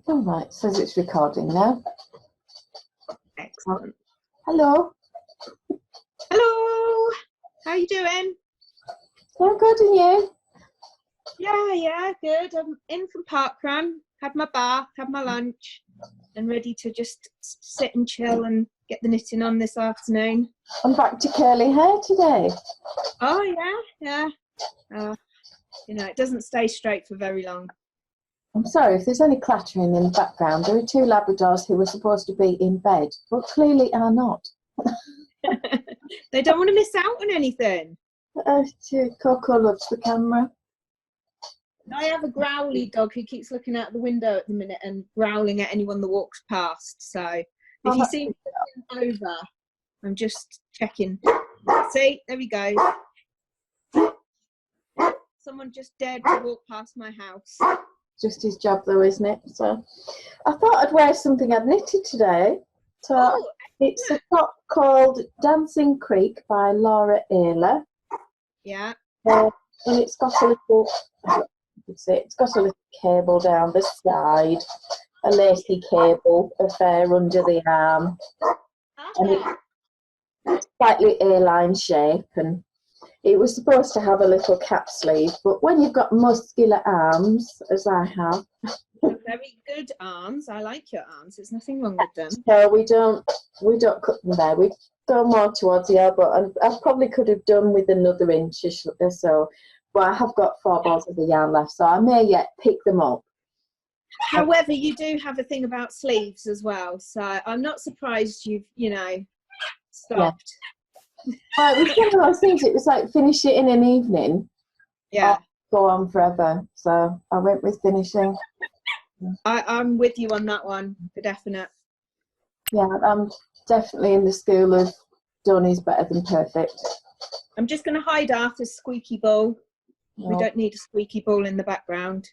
All right, says it's recording now. Excellent. Hello. Hello. How you doing? Yeah, good, and you? Yeah, good. I'm in from parkrun, had my bath, had my lunch, and ready to just sit and chill and get the knitting on this afternoon. I'm back to curly hair today. Oh, yeah. It doesn't stay straight for very long. I'm sorry if there's any clattering in the background. There are two Labradors who were supposed to be in bed, but clearly are not. They don't want to miss out on anything. Coco loves the camera. I have a growly dog who keeps looking out the window at the minute and growling at anyone that walks past. So if you see me over, I'm just checking. See, there we go. Someone just dared to walk past my house. Just his job though, isn't it? So I thought I'd wear something I'd knitted today. So it's a top called Dancing Creek by lor-artemis. Yeah. And it's got a little, it's got a little cable down the side, a lacy cable affair under the arm, and it's slightly A-line shape, and it was supposed to have a little cap sleeve, but when you've got muscular arms, as I have, very good arms. I like your arms. There's nothing wrong with them. So we don't cut them there. We go more towards the elbow, and I probably could have done with another inch or so. But I have got 4 balls of the yarn left, so I may yet pick them up. However, you do have a thing about sleeves as well, so I'm not surprised you've, stopped. Yeah. It was one of those things. It was like finish it in an evening. Yeah. Go on forever. So I went with finishing. I'm with you on that one, for definite. Yeah, I'm definitely in the school of done is better than perfect. I'm just going to hide Arthur's squeaky ball. No. We don't need a squeaky ball in the background.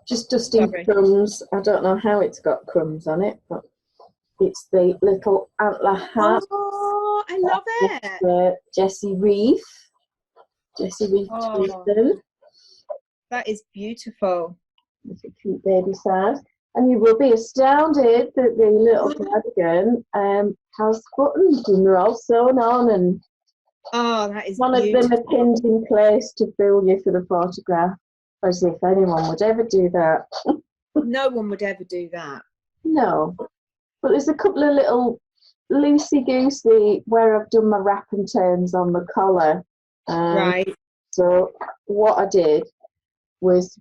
Just dusting crumbs. I don't know how it's got crumbs on it, but it's the little Antler hat. Oh, I love it. Jessie Reef. That is beautiful. It's a cute baby size. And you will be astounded that the little cardigan has buttons, and they're all sewn on, and that is one beautiful. of them are pinned in place to fool you for the photograph, as if anyone would ever do that. No one would ever do that. No. But there's a couple of little loosey-goosey where I've done my wrap and turns on the collar. Right. So what I did was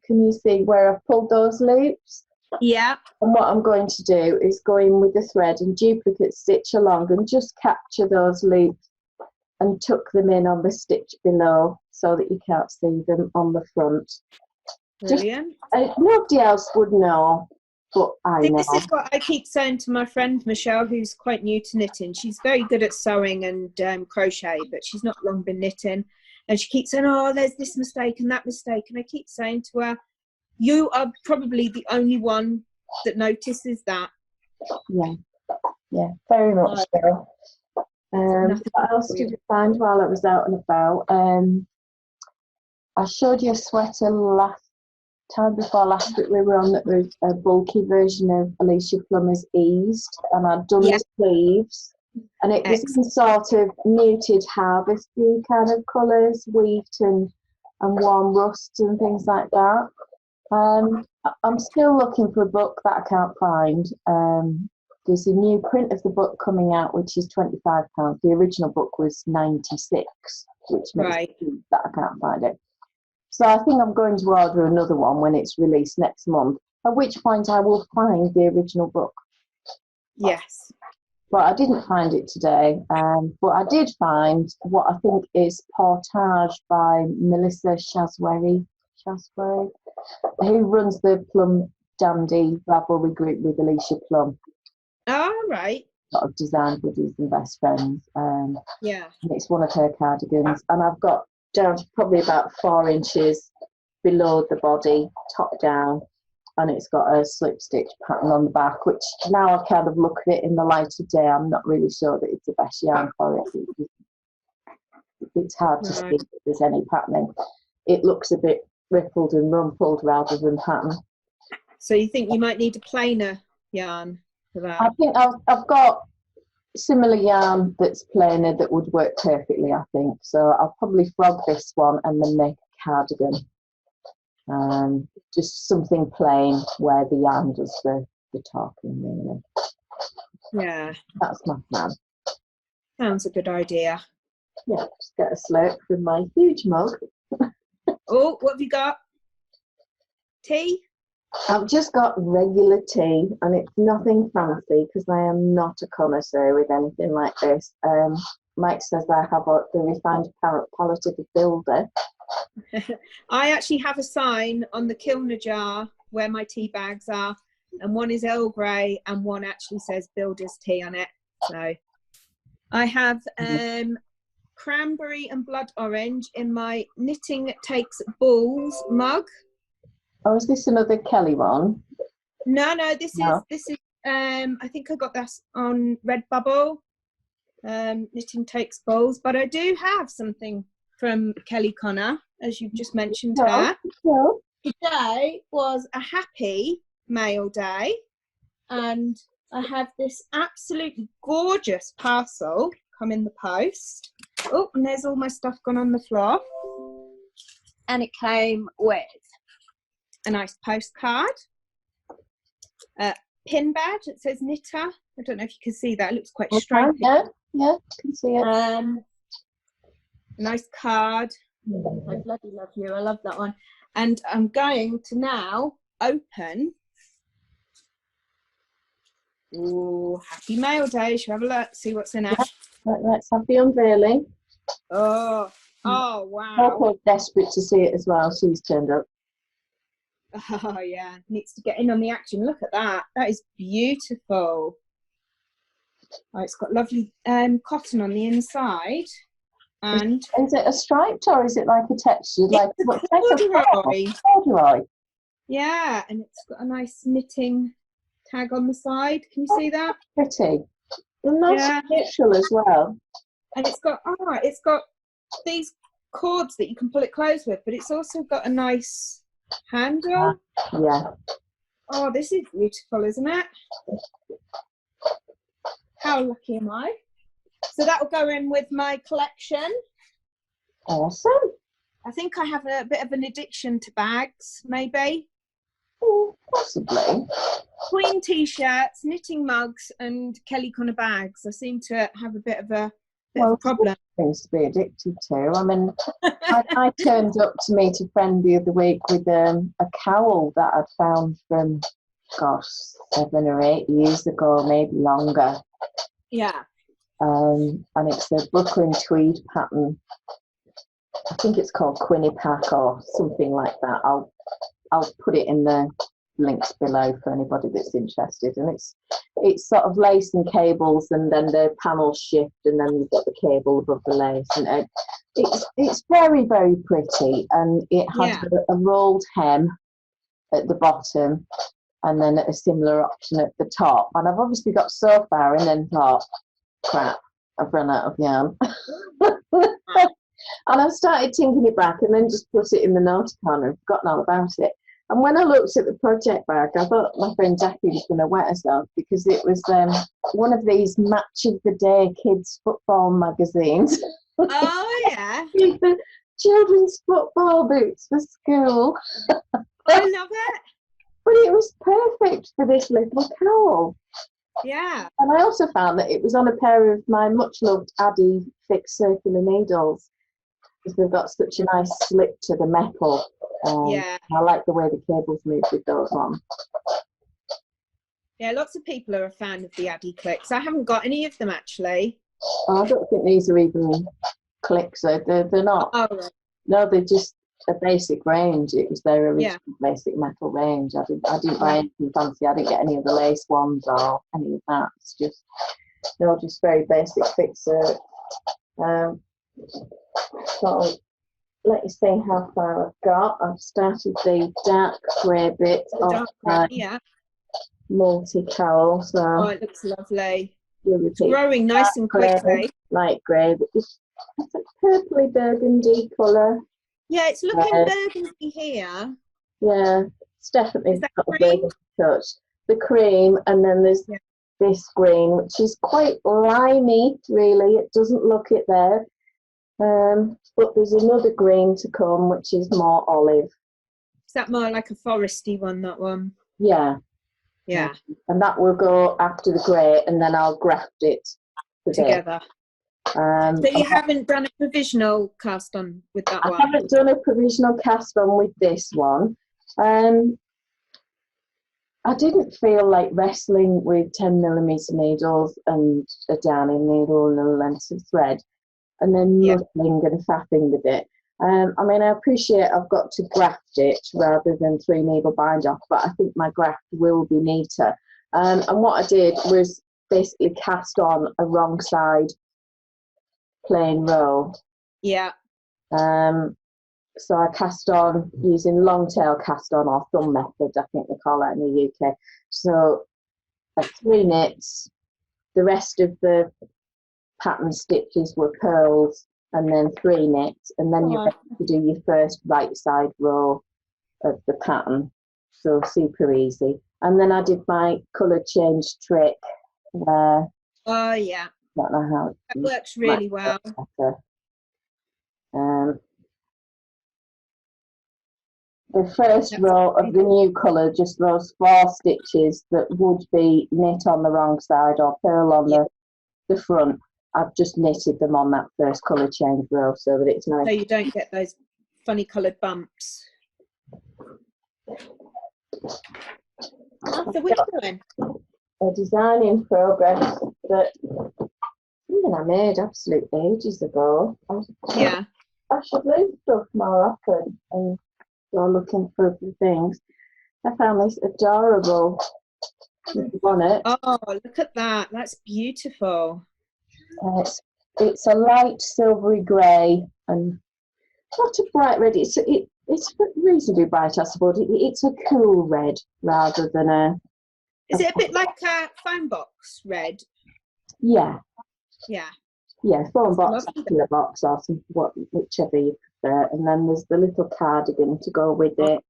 can you see where I've pulled those loops? Yeah. And what I'm going to do is go in with the thread and duplicate stitch along and just capture those loops and tuck them in on the stitch below so that you can't see them on the front. Brilliant. Nobody else would know, but I know. This is what I keep saying to my friend Michelle, who's quite new to knitting. She's very good at sewing and crochet, but she's not long been knitting. And she keeps saying, oh, there's this mistake and that mistake. And I keep saying to her, you are probably the only one that notices that. Yeah, very much so. What else did you find while I was out and about? I showed you a sweater time before last that we were on that was a bulky version of Alicia Plummer's Eased, and I'd done the sleeves. And it was in sort of muted harvesty kind of colours, wheat and warm rust and things like that. I'm still looking for a book that I can't find. There's a new print of the book coming out, which is £25. The original book was £96, which makes sense that I can't find it. So I think I'm going to order another one when it's released next month, at which point I will find the original book. Yes. But I didn't find it today. But I did find what I think is Portage by Melissa Schaschwary, who runs the Plum Dandy Ravelry group with Alicia Plum. Oh, right. Sort of design buddies and best friends. Yeah. And it's one of her cardigans. And I've got down to probably about 4 inches below the body, top down. And it's got a slip stitch pattern on the back, which now I kind of look at it in the light of day, I'm not really sure that it's the best yarn for it. It's hard to see if there's any patterning. It looks a bit rippled and rumpled rather than pattern. So you think you might need a plainer yarn for that? I think I've got similar yarn that's plainer that would work perfectly, I think. So I'll probably frog this one and then make a cardigan. Just something plain where the yarn does the talking, really. Yeah. That's my plan. Sounds a good idea. Yeah, just get a slurp from my huge mug. Oh, what have you got? Tea? I've just got regular tea, and it's nothing fancy because I am not a connoisseur with anything like this. Mike says I have the refined palate of a builder. I actually have a sign on the Kilner jar where my tea bags are, and one is Earl Grey and one actually says Builder's Tea on it. So I have cranberry and blood orange in my Knitting Takes Balls mug. Oh, is this another Kelly one? No, this is I think I got this on Redbubble. Knitting Takes Balls, but I do have something from Kelly Connor, as you've just mentioned her. No. Today was a happy mail day, and I have this absolutely gorgeous parcel come in the post. Oh, and there's all my stuff gone on the floor. And it came with a nice postcard, a pin badge that says Knitter. I don't know if you can see that. It looks quite stripy. Yeah, I can see it. A nice card. I bloody love you. I love that one. And I'm going to now open. Ooh, happy mail day. Shall we have a look, see what's in it? Let's have the unveiling. Oh wow. Coco's desperate to see it as well. She's turned up. Oh yeah, needs to get in on the action. Look at that. That is beautiful. Oh, it's got lovely cotton on the inside. And is it a striped or is it like a textured? Like corduroy. Yeah, and it's got a nice knitting tag on the side. Can you see that? Pretty. And nice neutral as well. And it's got these cords that you can pull it closed with, but it's also got a nice handle. Yeah. Oh, this is beautiful, isn't it? How lucky am I? So that will go in with my collection. Awesome. I think I have a bit of an addiction to bags, maybe. Oh, possibly. Queen t-shirts, knitting mugs, and Kelly Connor bags. I seem to have a bit of a problem. Things to be addicted to. I mean, I turned up to meet a friend the other week with a cowl that I'd found from, 7 or 8 years ago, maybe longer. Yeah. And it's the Brookland tweed pattern. I think it's called Quinnipiac or something like that. I'll put it in the links below for anybody that's interested. And it's sort of lace and cables, and then the panels shift, and then you've got the cable above the lace, and it's very, very pretty. And it has a rolled hem at the bottom, and then a similar option at the top. And I've obviously got so far, and then thought, crap, I've run out of yarn. And I started tinking it back, and then just put it in the naughty corner and forgotten all about it. And when I looked at the project bag, I thought my friend Jackie was going to wet herself, because it was one of these match of the day kids football magazines. Oh yeah. The children's football boots for school. I love it. But it was perfect for this little cowl. Yeah. And I also found that it was on a pair of my much loved Addy fixed circular needles, because they've got such a nice slip to the metal. I like the way the cables move with those on. Yeah, lots of people are a fan of the Addy clicks. I haven't got any of them actually. Oh, I don't think these are even clicks. They're not. Oh, right. No, they're just a basic range. It was their original basic metal range. I didn't buy anything fancy. I didn't get any of the lace ones or any of that. It's just, they're just very basic fixer. So let me see how far I've got. I've started the dark grey bit of my multi-cowl. So oh, it looks lovely. It's growing nice and quickly. Light grey, but just a purpley burgundy colour. Yeah, it's looking burgundy here. Yeah, it's definitely Is that got a cream? burgundy touch. The cream, and then there's this green, which is quite limey, really. It doesn't look it there. But there's another green to come, which is more olive. Is that more like a foresty one, that one? Yeah. Yeah. And that will go after the grey, and then I'll graft it together. So you haven't done a provisional cast on with that one? I haven't done a provisional cast on with this one. I didn't feel like wrestling with 10mm needles and a darning needle and a length of thread, and then muddling and faffing with it. I mean, I appreciate I've got to graft it rather than 3 needle bind off, but I think my graft will be neater. And what I did was basically cast on a wrong side plain row. Yeah. So I cast on using long tail cast on, or thumb method, I think they call that in the UK. So 3 knits, the rest of the pattern stitches were purls, and then 3 knits, and then you're ready to do your first right side row of the pattern. So super easy. And then I did my colour change trick where I don't know how that works really well. The first row of the new colour, just those 4 stitches that would be knit on the wrong side or purl on the front, I've just knitted them on that first colour change row so that it's nice. So you don't get those funny coloured bumps. So what are you doing? A design in progress that something I made absolute ages ago. I should leave stuff more often and go looking for other things. I found this adorable bonnet. Oh, look at that. That's beautiful. It's a light silvery grey and not a bright red. It's reasonably bright, I suppose. It's a cool red rather than a... Is it a bit like a phone box red? Yeah. Yeah. Yeah, phone box, pillar box, or whichever you prefer. And then there's the little cardigan to go with it.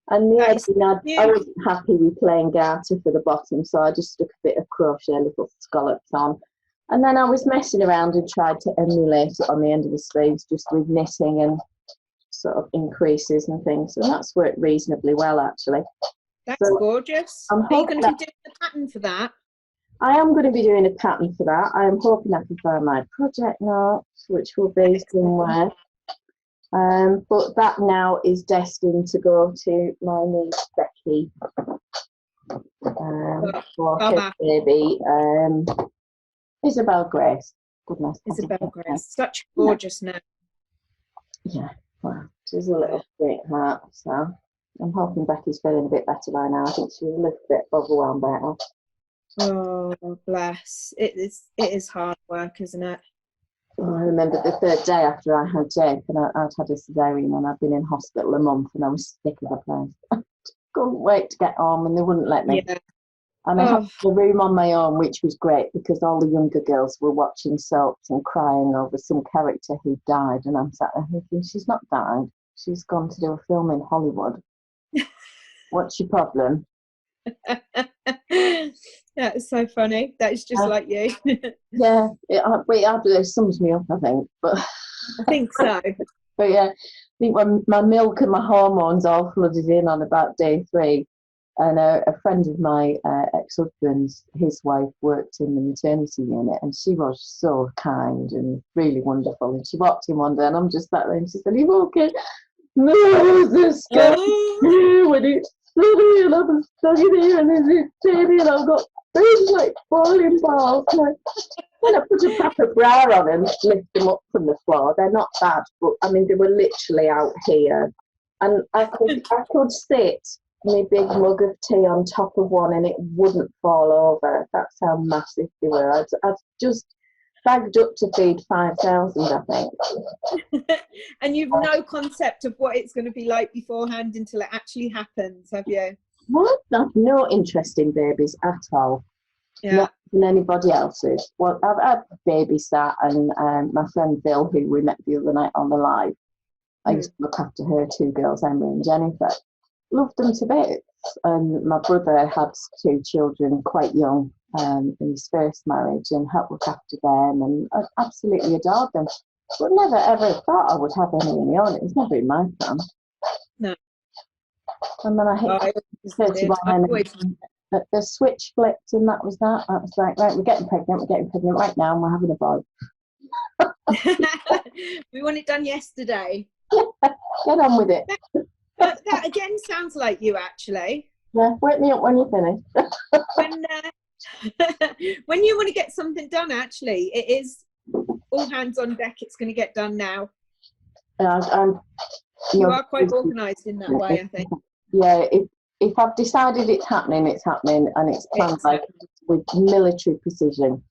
And the other thing, I wasn't happy with plain garter for the bottom, so I just stuck a bit of crochet, little scallops on. And then I was messing around and tried to emulate it on the end of the sleeves, just with knitting and sort of increases and things. And that's worked reasonably well, actually. That's gorgeous. Are you going to be doing the pattern for that? I am going to be doing a pattern for that. I am hoping I can find my project notes, which will be somewhere. But that now is destined to go to my niece Becky for her baby, Isabel Grace. Goodness. Isabel Grace, such a gorgeous name. Yeah, well, she's a little sweetheart. So I'm hoping Becky's feeling a bit better by now. I think she was a little bit overwhelmed by it all. Oh, bless. It is hard work, isn't it? Oh, I remember the 3rd day after I had Jake, and I'd had a cesarean, and I'd been in hospital a month, and I was sick of the place. I couldn't wait to get home, and they wouldn't let me. Yeah. And I had the room on my own, which was great because all the younger girls were watching soaps and crying over some character who died, and I'm sat there thinking, she's not died. She's gone to do a film in Hollywood. What's your problem? That is so funny. That is just like you. Yeah, it sums me up, I think. But I think so. But yeah, I think when my milk and my hormones all flooded in on about day 3, and a friend of my ex-husband's, his wife worked in the maternity unit, and she was so kind and really wonderful. And she walked in one day, and I'm just sat there, and she said, "Are you okay?" No, this scary when it's sunny and I'm stuck in here and there's this baby and I've got things like boiling balls. Like, when I put a proper bra on and lift them up from the floor, they're not bad, but I mean they were literally out here, and I could sit my big mug of tea on top of one and it wouldn't fall over. That's how massive they were. I'd just bagged up to feed 5,000, I think. And you've no concept of what it's going to be like beforehand until it actually happens, have you? What? I've no interest in babies at all. Yeah. Not in anybody else's. Well, I've babysat, and my friend Bill, who we met the other night on the live, I used to look after her two girls, Emma and Jennifer. Loved them to bits. And my brother had two children quite young in his first marriage and helped look after them, and I absolutely adored them. But never ever thought I would have any of my own. It was never in my plan. No. And then I hit 31 and the switch flipped, and that was that. That was like, right, we're getting pregnant right now, and we're having a boy. We want it done yesterday. Get on with it. That again sounds like you, actually. Yeah, wake me up when you finish. When you want to get something done, actually, it is all hands on deck. It's going to get done now. You are quite organised in that way, I think. Yeah, if I've decided it's happening, and it's planned like with military precision.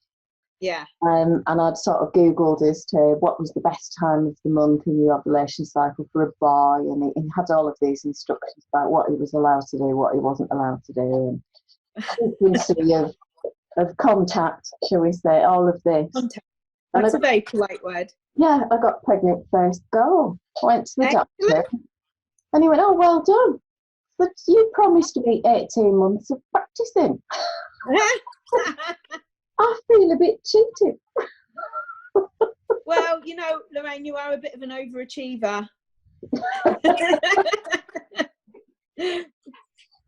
Yeah. And I'd sort of Googled as to what was the best time of the month in your ovulation cycle for a boy, and he had all of these instructions about what he was allowed to do, what he wasn't allowed to do, and frequency of contact, shall we say, all of this. Contact. That's a very polite word. Yeah, I got pregnant first go. Went to the doctor, and he went, "Oh, well done. But you promised me 18 months of practicing." I feel a bit cheated. Well, you know, Loraine, you are a bit of an overachiever.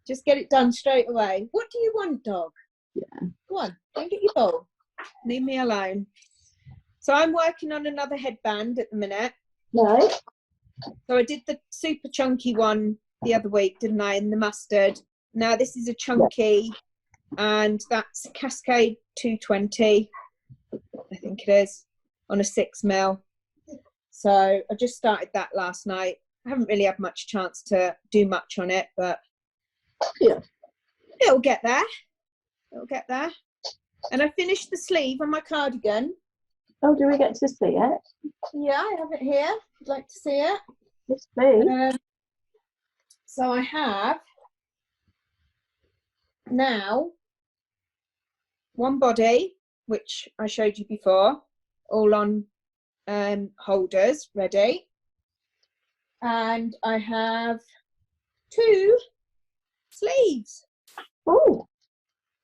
Just get it done straight away. What do you want, dog? Yeah. Go on, don't get your ball. Leave me alone. So I'm working on another headband at the minute. Right. So I did the super chunky one the other week, didn't I, in the mustard. Now this is a chunky, and that's Cascade 220, I think it is, on a 6mm. So I just started that last night. I haven't really had much chance to do much on it, but yeah, it'll get there. It'll get there. And I finished the sleeve on my cardigan. Oh, do we get to see it? Yeah, I have it here. If you'd like to see it. Yes, please. So I have now one body, which I showed you before, all on holders ready. And I have 2 sleeves. Oh.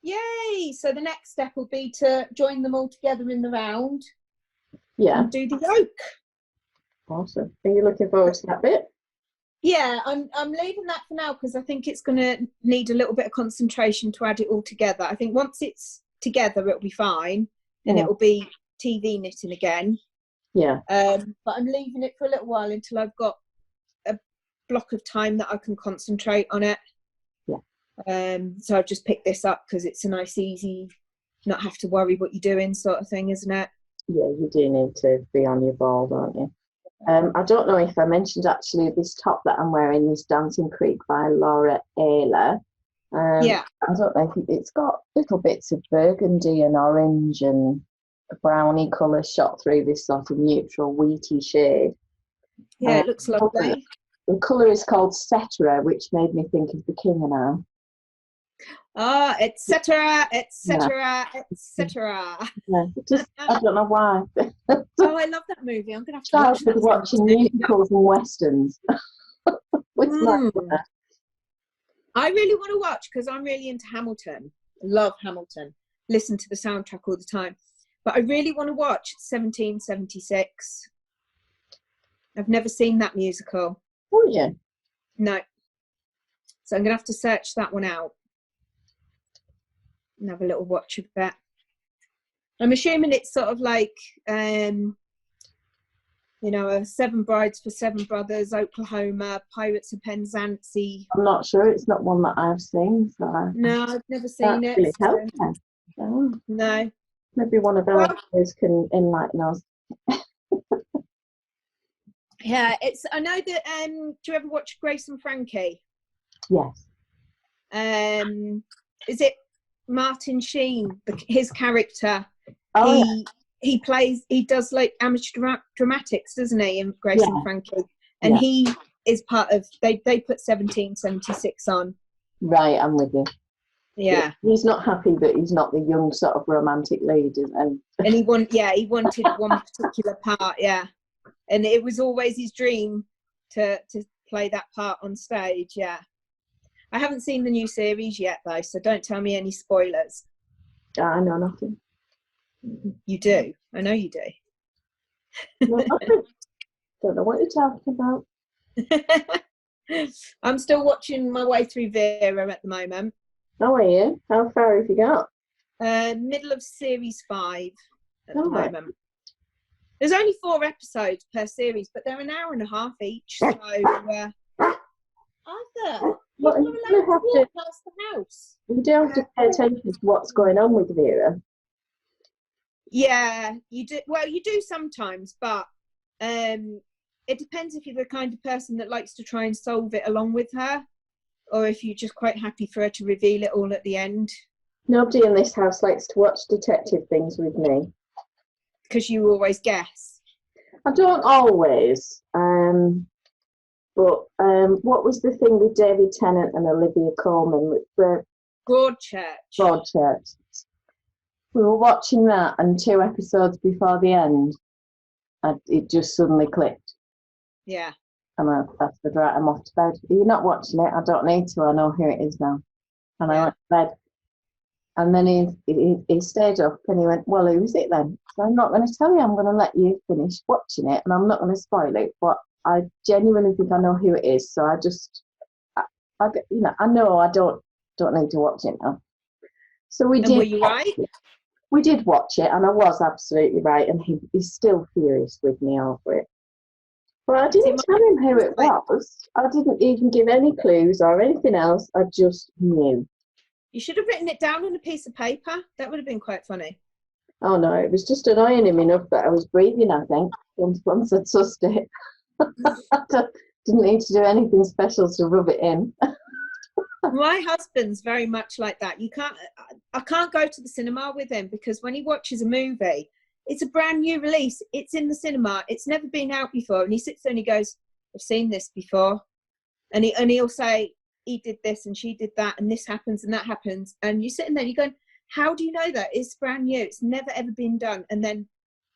Yay! So the next step will be to join them all together in the round. Yeah. And do the yoke. Awesome. Are you looking forward to that bit? Yeah, I'm leaving that for now because I think it's going to need a little bit of concentration to add it all together. I think once it's together, it'll be fine, and it will be TV knitting again. Yeah. But I'm leaving it for a little while until I've got a block of time that I can concentrate on it. Yeah. So I've just picked this up because it's a nice, easy, not have to worry what you're doing sort of thing, isn't it? Yeah, you do need to be on your ball, don't you? I don't know if I mentioned actually this top that I'm wearing, this Dancing Creek by lor-artemis. Yeah. I don't know if it's got little bits of burgundy and orange and browny colour shot through this sort of neutral wheaty shade. Yeah, it looks lovely. The colour is called Sandra, which made me think of the King and I. Ah, etc., etc., etc. Yeah, just, I don't know why. Oh, I love that movie. I'm going to have to watch that. Watching musicals and westerns. With I really want to watch because I'm really into Hamilton. Love Hamilton. Listen to the soundtrack all the time. But I really want to watch 1776. I've never seen that musical. Oh, yeah. No. So I'm going to have to search that one out and have a little watch of that. I'm assuming it's sort of like, you know, 7 Brides for 7 Brothers, Oklahoma, Pirates of Penzance. I'm not sure. It's not one that I've seen. So No, I've never seen it. Really So. No. Maybe one of our viewers can enlighten us. Yeah, it's. I know that. Do you ever watch Grace and Frankie? Yes. Is it Martin Sheen? His character. Oh, he does like amateur dramatics, doesn't he? In Grace and Frankie, and he is part of. They put 1776 on. Right, I'm with you. Yeah. He's not happy that he's not the young sort of romantic lead, and he wanted one particular part, yeah. And it was always his dream to play that part on stage. Yeah, I haven't seen the new series yet though, so don't tell me any spoilers. I know nothing. You do. I know you do. No, nothing. Don't know what you're talking about. I'm still watching my way through Vera at the moment. How are you? How far have you got? Middle of series 5 at the Right. moment. There's only 4 episodes per series, but they're an hour and a half each. So, Arthur, Well, you're not allowed to walk past the house. You do have to pay attention to what's going on with Vera. Yeah, you do. Well, you do sometimes, but it depends if you're the kind of person that likes to try and solve it along with her, or if you're just quite happy for her to reveal it all at the end. Nobody in this house likes to watch detective things with me. Because you always guess. I don't always. But what was the thing with David Tennant and Olivia Colman with the Broadchurch? We were watching that, and 2 episodes before the end, it just suddenly clicked. Yeah. And I said, right, I'm off to bed. You're not watching it. I don't need to. I know who it is now. And I went to bed. And then he stayed up and he went, well, who's it then? So I'm not going to tell you. I'm going to let you finish watching it, and I'm not going to spoil it. But I genuinely think I know who it is. So I just, I know I don't need to watch it now. So we did. Were you right? We did watch it, and I was absolutely right. And he's still furious with me over it. But I didn't tell him who it was. I didn't even give any clues or anything else. I just knew. You should have written it down on a piece of paper. That would have been quite funny. Oh no, it was just annoying him enough that I was breathing, I think, once I'd sussed it. Didn't need to do anything special to rub it in. My husband's very much like that. I can't go to the cinema with him, because when he watches a movie, it's a brand new release. It's in the cinema. It's never been out before. And he sits there and he goes, I've seen this before. And he'll say, he did this and she did that and this happens and that happens. And you're sitting there and you're going, how do you know that? It's brand new. It's never ever been done. And then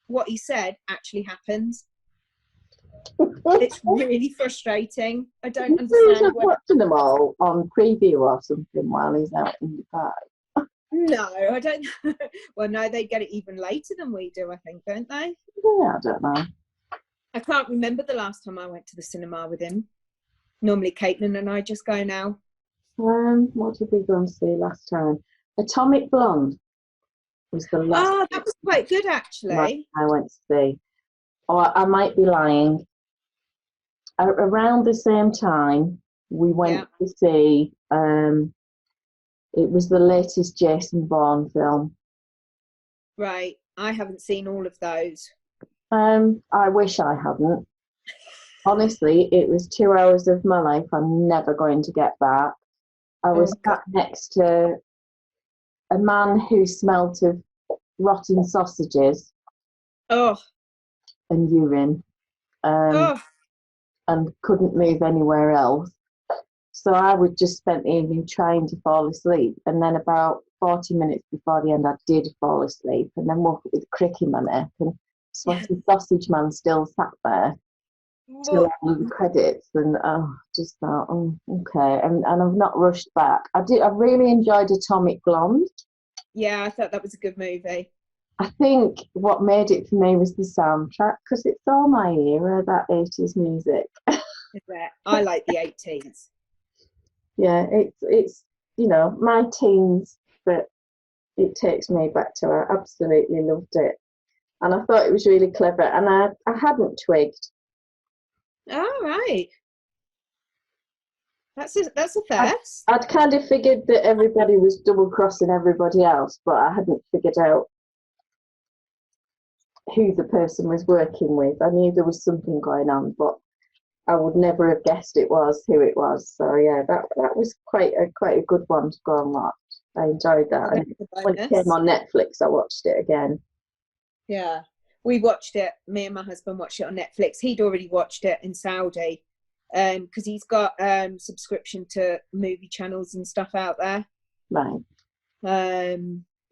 what he said actually happens. It's really frustrating. I don't understand. He's watching them all on preview or something while he's out in the park. No, I don't. Well, no, they get it even later than we do, I think, don't they? Yeah, I don't know. I can't remember the last time I went to the cinema with him. Normally, Caitlin and I just go now. What did we go and see last time? Atomic Blonde was the last. Oh, that was quite good, actually. I went to see. Or I might be lying. Around the same time, we went to see. It was the latest Jason Bourne film. Right, I haven't seen all of those. I wish I hadn't. Honestly, it was 2 hours of my life I'm never going to get back. I was sat next to a man who smelt of rotten sausages and urine and couldn't move anywhere else. So I would just spend the evening trying to fall asleep. And then about 40 minutes before the end, I did fall asleep and then woke up with a crick in my neck, and sweaty sausage man still sat there. Till the credits, and just thought, okay, and I've not rushed back. I really enjoyed Atomic Blonde. Yeah, I thought that was a good movie. I think what made it for me was the soundtrack, because it's all my era, that 80s music. I like the 80s. Yeah, it's my teens, but it takes me back to. I absolutely loved it, and I thought it was really clever, and I hadn't twigged. Oh, right. That's a first. I'd kind of figured that everybody was double crossing everybody else, but I hadn't figured out who the person was working with. I knew there was something going on, but I would never have guessed it was who it was. So yeah, that was quite a good one to go and watch. I enjoyed that. And when it came on Netflix, I watched it again. Yeah. We watched it, me and my husband watched it on Netflix. He'd already watched it in Saudi because he's got subscription to movie channels and stuff out there. Right.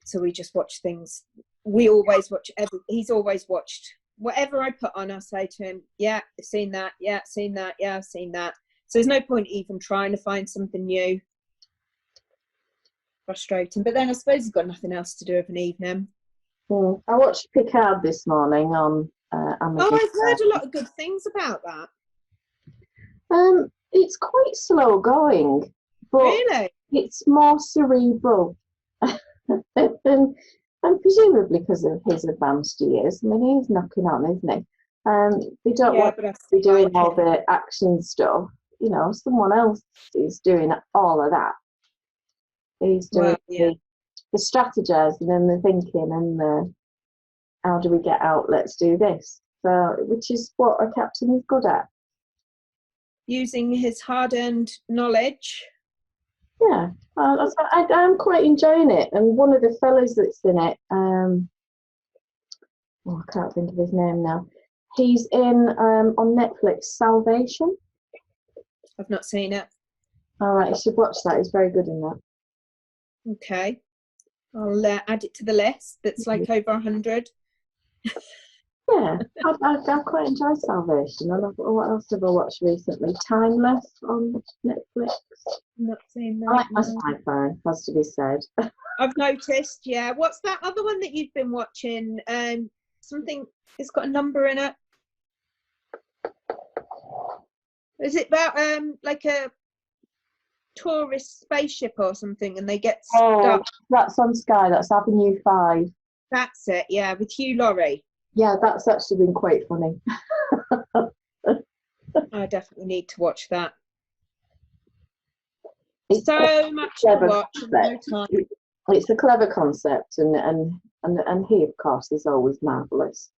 So we just watch things. We always watch, he's always watched whatever I put on, I say to him, yeah, I've seen that, yeah, I've seen that, yeah, I've seen that. So there's no point even trying to find something new. Frustrating. But then I suppose he's got nothing else to do of an evening. I watched Picard this morning on Amazon. Oh, I've heard a lot of good things about that. It's quite slow going, but Really? it's more cerebral. and presumably because of his advanced years. I mean, he's knocking on, isn't he? They don't want to be doing all the action stuff. You know, someone else is doing all of that. He's doing the strategizing and the thinking and the how do we get out, let's do this. So, which is what a captain is good at. Using his hard-earned knowledge. Yeah, I'm quite enjoying it. And one of the fellas that's in it, I can't think of his name now. He's in on Netflix, Salvation. I've not seen it. All right, you should watch that. He's very good in that. Okay, I'll add it to the list. That's like over 100. Yeah, I quite enjoy Salvation. And what else have I watched recently? Timeless on Netflix. Not seen that. I like my sci-fi, has to be said. I've noticed, yeah. What's that other one that you've been watching? Something, it's got a number in it. Is it about like a tourist spaceship or something and they get stuck? Oh, that's on Sky, that's Avenue 5. That's it, yeah, with Hugh Laurie. Yeah, that's actually been quite funny. I definitely need to watch that. It's so much to watch, no time. It's a clever concept, and he, of course, is always marvellous.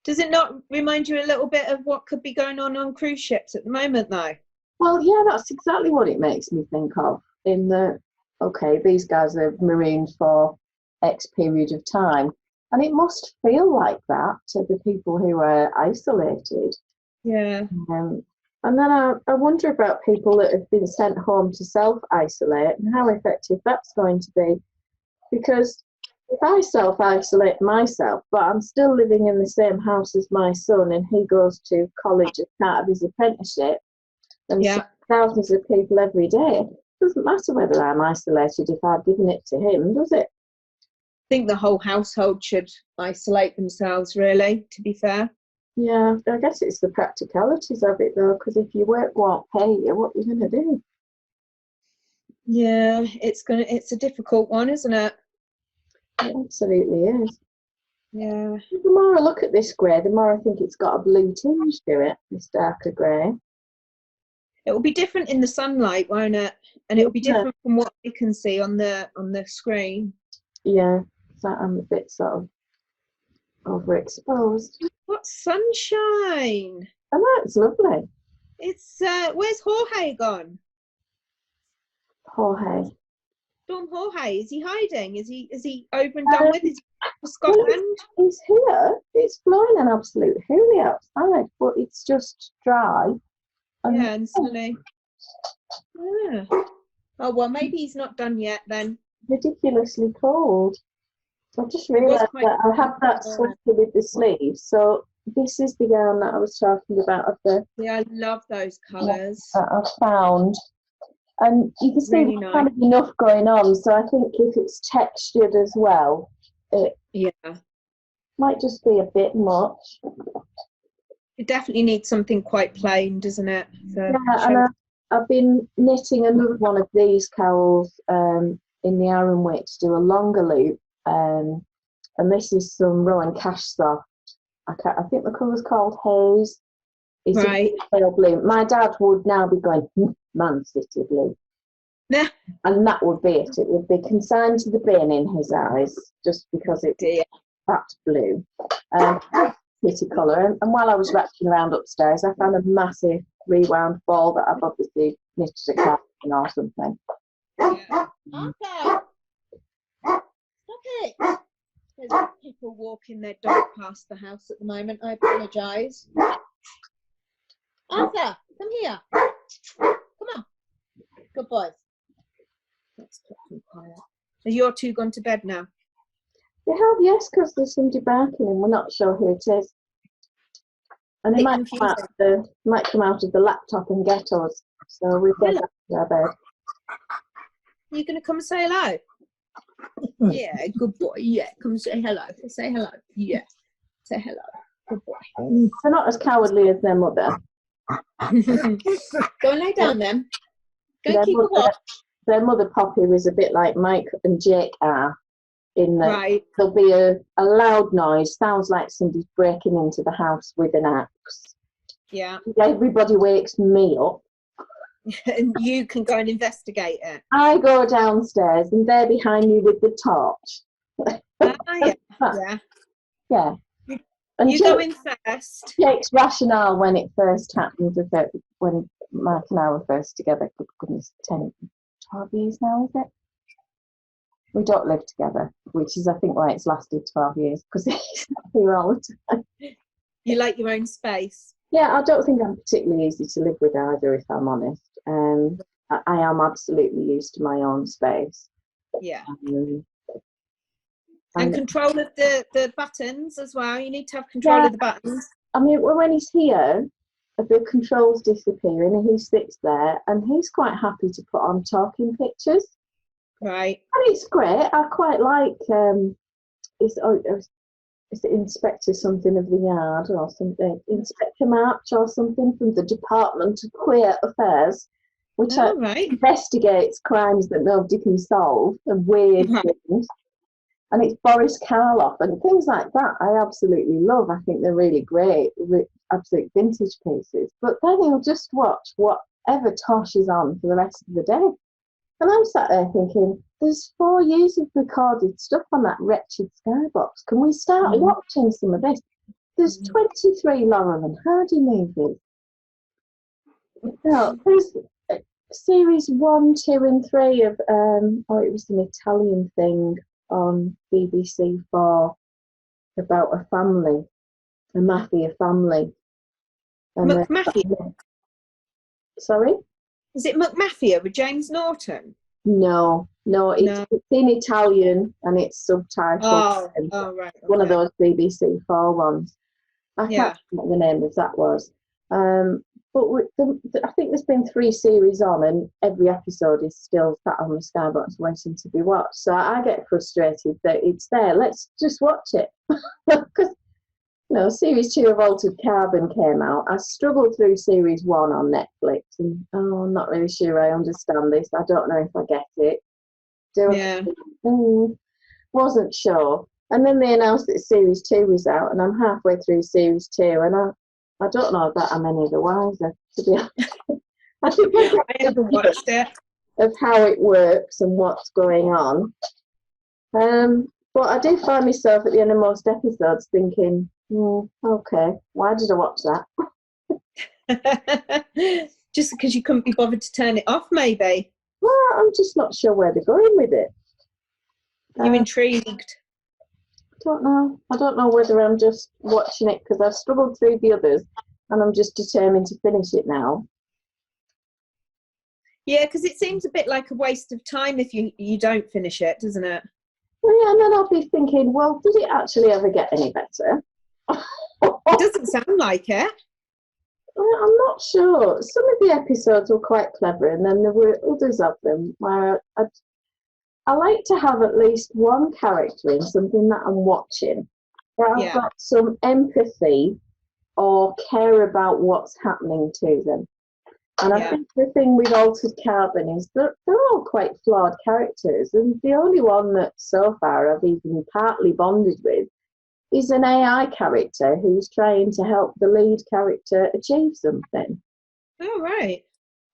Does it not remind you a little bit of what could be going on cruise ships at the moment, though? Well, yeah, that's exactly what it makes me think of. In the, okay, these guys are marooned for X period of time, and it must feel like that to the people who are isolated. Yeah. And then I wonder about people that have been sent home to self-isolate and how effective that's going to be. Because if I self-isolate myself, but I'm still living in the same house as my son and he goes to college as part of his apprenticeship and thousands of people every day, it doesn't matter whether I'm isolated if I've given it to him, does it? I think the whole household should isolate themselves, really, to be fair. Yeah, I guess it's the practicalities of it, though, because if your work won't pay you, what are you going to do? Yeah, it's a difficult one, isn't it? It absolutely is. Yeah. The more I look at this grey, the more I think it's got a blue tinge to it, this darker grey. It will be different in the sunlight, won't it? And it will be different from what you can see on the screen. Yeah, so I'm a bit sort of overexposed. What sunshine! I know, it's lovely. It's where's Jorge gone? Jorge. Storm Jorge, is he hiding? Is he over and done with? Is he for Scotland? Well, he's here. It's blowing an absolute hoolie outside, but it's just dry. And sunny. Yeah. Oh well, maybe he's not done yet then. Ridiculously cold. I just realised that I have that sweater with the sleeves. So this is the yarn that I was talking about of the. Yeah, I love those colours. That I found, and you can see Really there's nice. kind of enough going on. So I think if it's textured as well, it might just be a bit much. It definitely needs something quite plain, doesn't it? And I've been knitting another one of these cowls in the Aran weight to do a longer loop. And this is some Rowan Cash Soft. I think the colour's called Haze. It's a pale blue. My dad would now be going, Man City blue. And that would be it. It would be consigned to the bin in his eyes, just because it's that blue. Pretty colour. And while I was ratcheting around upstairs, I found a massive rewound ball that I've obviously knitted a carton or something. Yeah. Okay. Stop it. There's people walking their dog past the house at the moment. I apologise. Arthur, come here. Come on. Good boys. Let's put them quiet. Are your two gone to bed now? They have, yes, because there's some debarking and we're not sure who it is. And it might come out of the laptop and get us. So we've got back to our bed. You're going to come and say hello? Yeah, good boy. Yeah, come say hello. Say hello. Yeah, say hello. Good boy. They're not as cowardly as their mother. Go and lay down then. Go and keep a watch. Their mother, Poppy, was a bit like Mike and Jake are. In that there'll be a loud noise, sounds like somebody's breaking into the house with an axe. Yeah. Everybody wakes me up. And you can go and investigate it. I go downstairs and they're behind me with the torch. Yeah. Yeah. And you go in first. Jake's rationale when it first happened, when Mark and I were first together, goodness, 12 years now, is it? We don't live together, which is, I think, why it's lasted 12 years, because he's not here all the time. You like your own space? Yeah, I don't think I'm particularly easy to live with either, if I'm honest. I am absolutely used to my own space. Yeah. And control of the buttons as well. You need to have control of the buttons. I mean, when he's here, the controls disappear and he sits there and he's quite happy to put on talking pictures. Right. And it's great. I quite like it's Inspector something of the Yard or something, Inspector March or something from the Department of Queer Affairs, which investigates crimes that nobody can solve and weird things. And it's Boris Karloff and things like that I absolutely love. I think they're really great, absolute vintage pieces. But then he'll just watch whatever Tosh is on for the rest of the day. And I'm sat there thinking, there's 4 years of recorded stuff on that wretched Skybox. Can we start watching some of this? There's 23 Laurel and Hardy movies. No, there's series 1, 2 and 3 of, it was an Italian thing on BBC4 about a family, a mafia family. McMafia? Sorry? Is it McMafia with James Norton? No, it's in Italian and it's subtitled. Right. Okay. One of those BBC4 ones. I can't remember what the name of that was. But I think there's been 3 series on and every episode is still sat on the Skybox waiting to be watched. So I get frustrated that it's there. Let's just watch it. Because, series 2 of Altered Carbon came out. I struggled through series 1 on Netflix and I'm not really sure I understand this. I don't know if I get it. Wasn't sure. And then they announced that series 2 was out and I'm halfway through series 2 and I don't know that I'm any the wiser, to be honest. I think I haven't watched it. Of how it works and what's going on. But I do find myself at the end of most episodes thinking, okay, why did I watch that? Just because you couldn't be bothered to turn it off, maybe? Well, I'm just not sure where they're going with it. You're intrigued? I don't know whether I'm just watching it because I've struggled through the others and I'm just determined to finish it now. Yeah, because it seems a bit like a waste of time if you don't finish it, doesn't it? Well, yeah, and then I'll be thinking, well, did it actually ever get any better? It doesn't sound like it. I'm not sure. Some of the episodes were quite clever and then there were others of them where I like to have at least one character in something that I'm watching where I've got some empathy or care about what's happening to them. And I think the thing with Altered Carbon is that they're all quite flawed characters, and the only one that so far I've even partly bonded with is an AI character who's trying to help the lead character achieve something. Oh, right.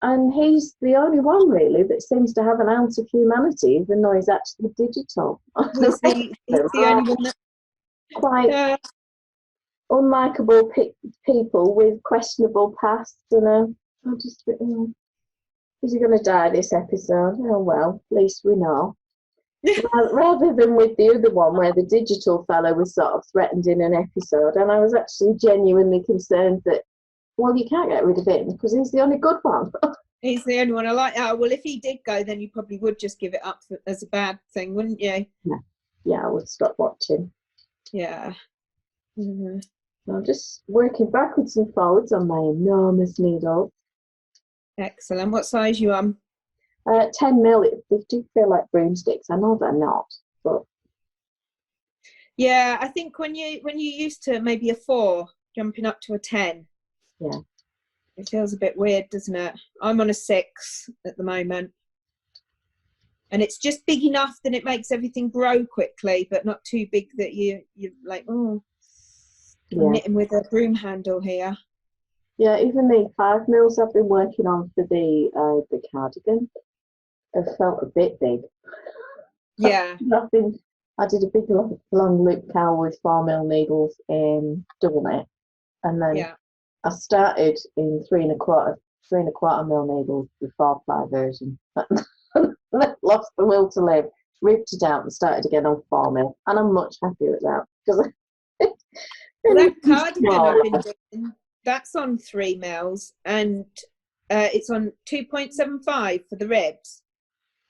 And he's the only one, really, that seems to have an ounce of humanity, even though he's actually digital. He's the only one that... Quite unlikable people with questionable pasts, and I just think, is he going to die this episode? Oh, well, at least we know. Rather than with the other one where the digital fellow was sort of threatened in an episode, and I was actually genuinely concerned that, well, you can't get rid of him because he's the only good one. He's the only one I like. Oh, well, if he did go, then you probably would just give it up as a bad thing, wouldn't you? Yeah, I would stop watching. Yeah. Mm-hmm. I'm just working backwards and forwards on my enormous needle. Excellent. What size are you on? 10 mil. They do feel like broomsticks. I know they're not, but yeah, I think when you used to maybe a 4 jumping up to a 10, yeah, it feels a bit weird, doesn't it? I'm on a 6 at the moment, and it's just big enough that it makes everything grow quickly, but not too big that you're like, oh, I'm knitting with a broom handle here. Yeah, even the 5 mils I've been working on for the cardigan have felt a bit big. Yeah. I did a big long loop cowl with 4 mil needles in double knit, and then I started in 3¼ mil needles, the 4-ply version. Lost the will to live, ripped it out and started again on 4 mil, and I'm much happier at that because that cardigan I've been doing, that's on 3 mils, and it's on 2.75 for the ribs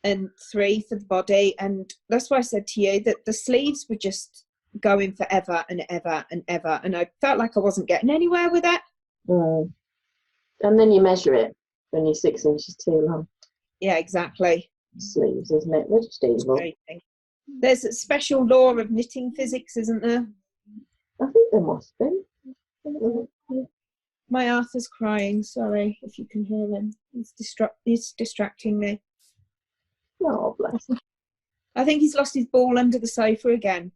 and 3 for the body, and that's why I said to you that the sleeves were just going forever and ever and ever, and I felt like I wasn't getting anywhere with it. And then you measure it when you're 6 inches too long. Yeah, exactly. Sleeves, isn't it? They're just evil. There's a special law of knitting physics, isn't there? I think there must be. My Arthur's crying. Sorry if you can hear him. He's distracting me. Oh, bless him. I think he's lost his ball under the sofa again.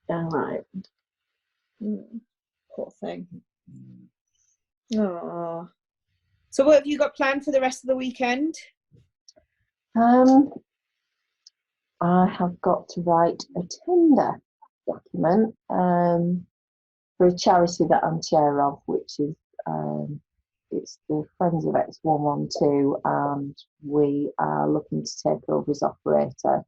All right. Poor thing. Oh. So what have you got planned for the rest of the weekend? I have got to write a tender document for a charity that I'm chair of, which is it's the Friends of X112, and we are looking to take over as operator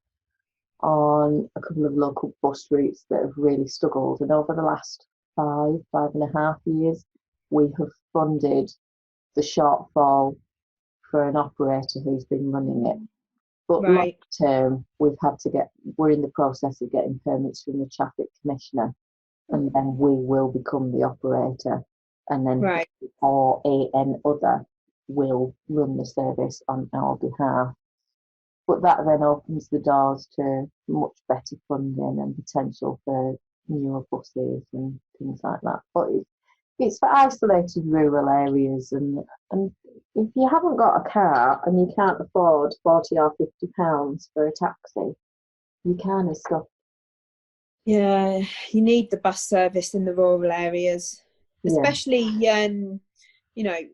on a couple of local bus routes that have really struggled. And over the last 5.5 years, we have funded the shortfall for an operator who's been running it. But long term, we're in the process of getting permits from the traffic commissioner, and then we will become the operator, and then or an other will run the service on our behalf. But that then opens the doors to much better funding and potential for newer buses and things like that. But it's for isolated rural areas, and if you haven't got a car and you can't afford £40 or £50 for a taxi, you kind of stop. Yeah, you need the bus service in the rural areas, especially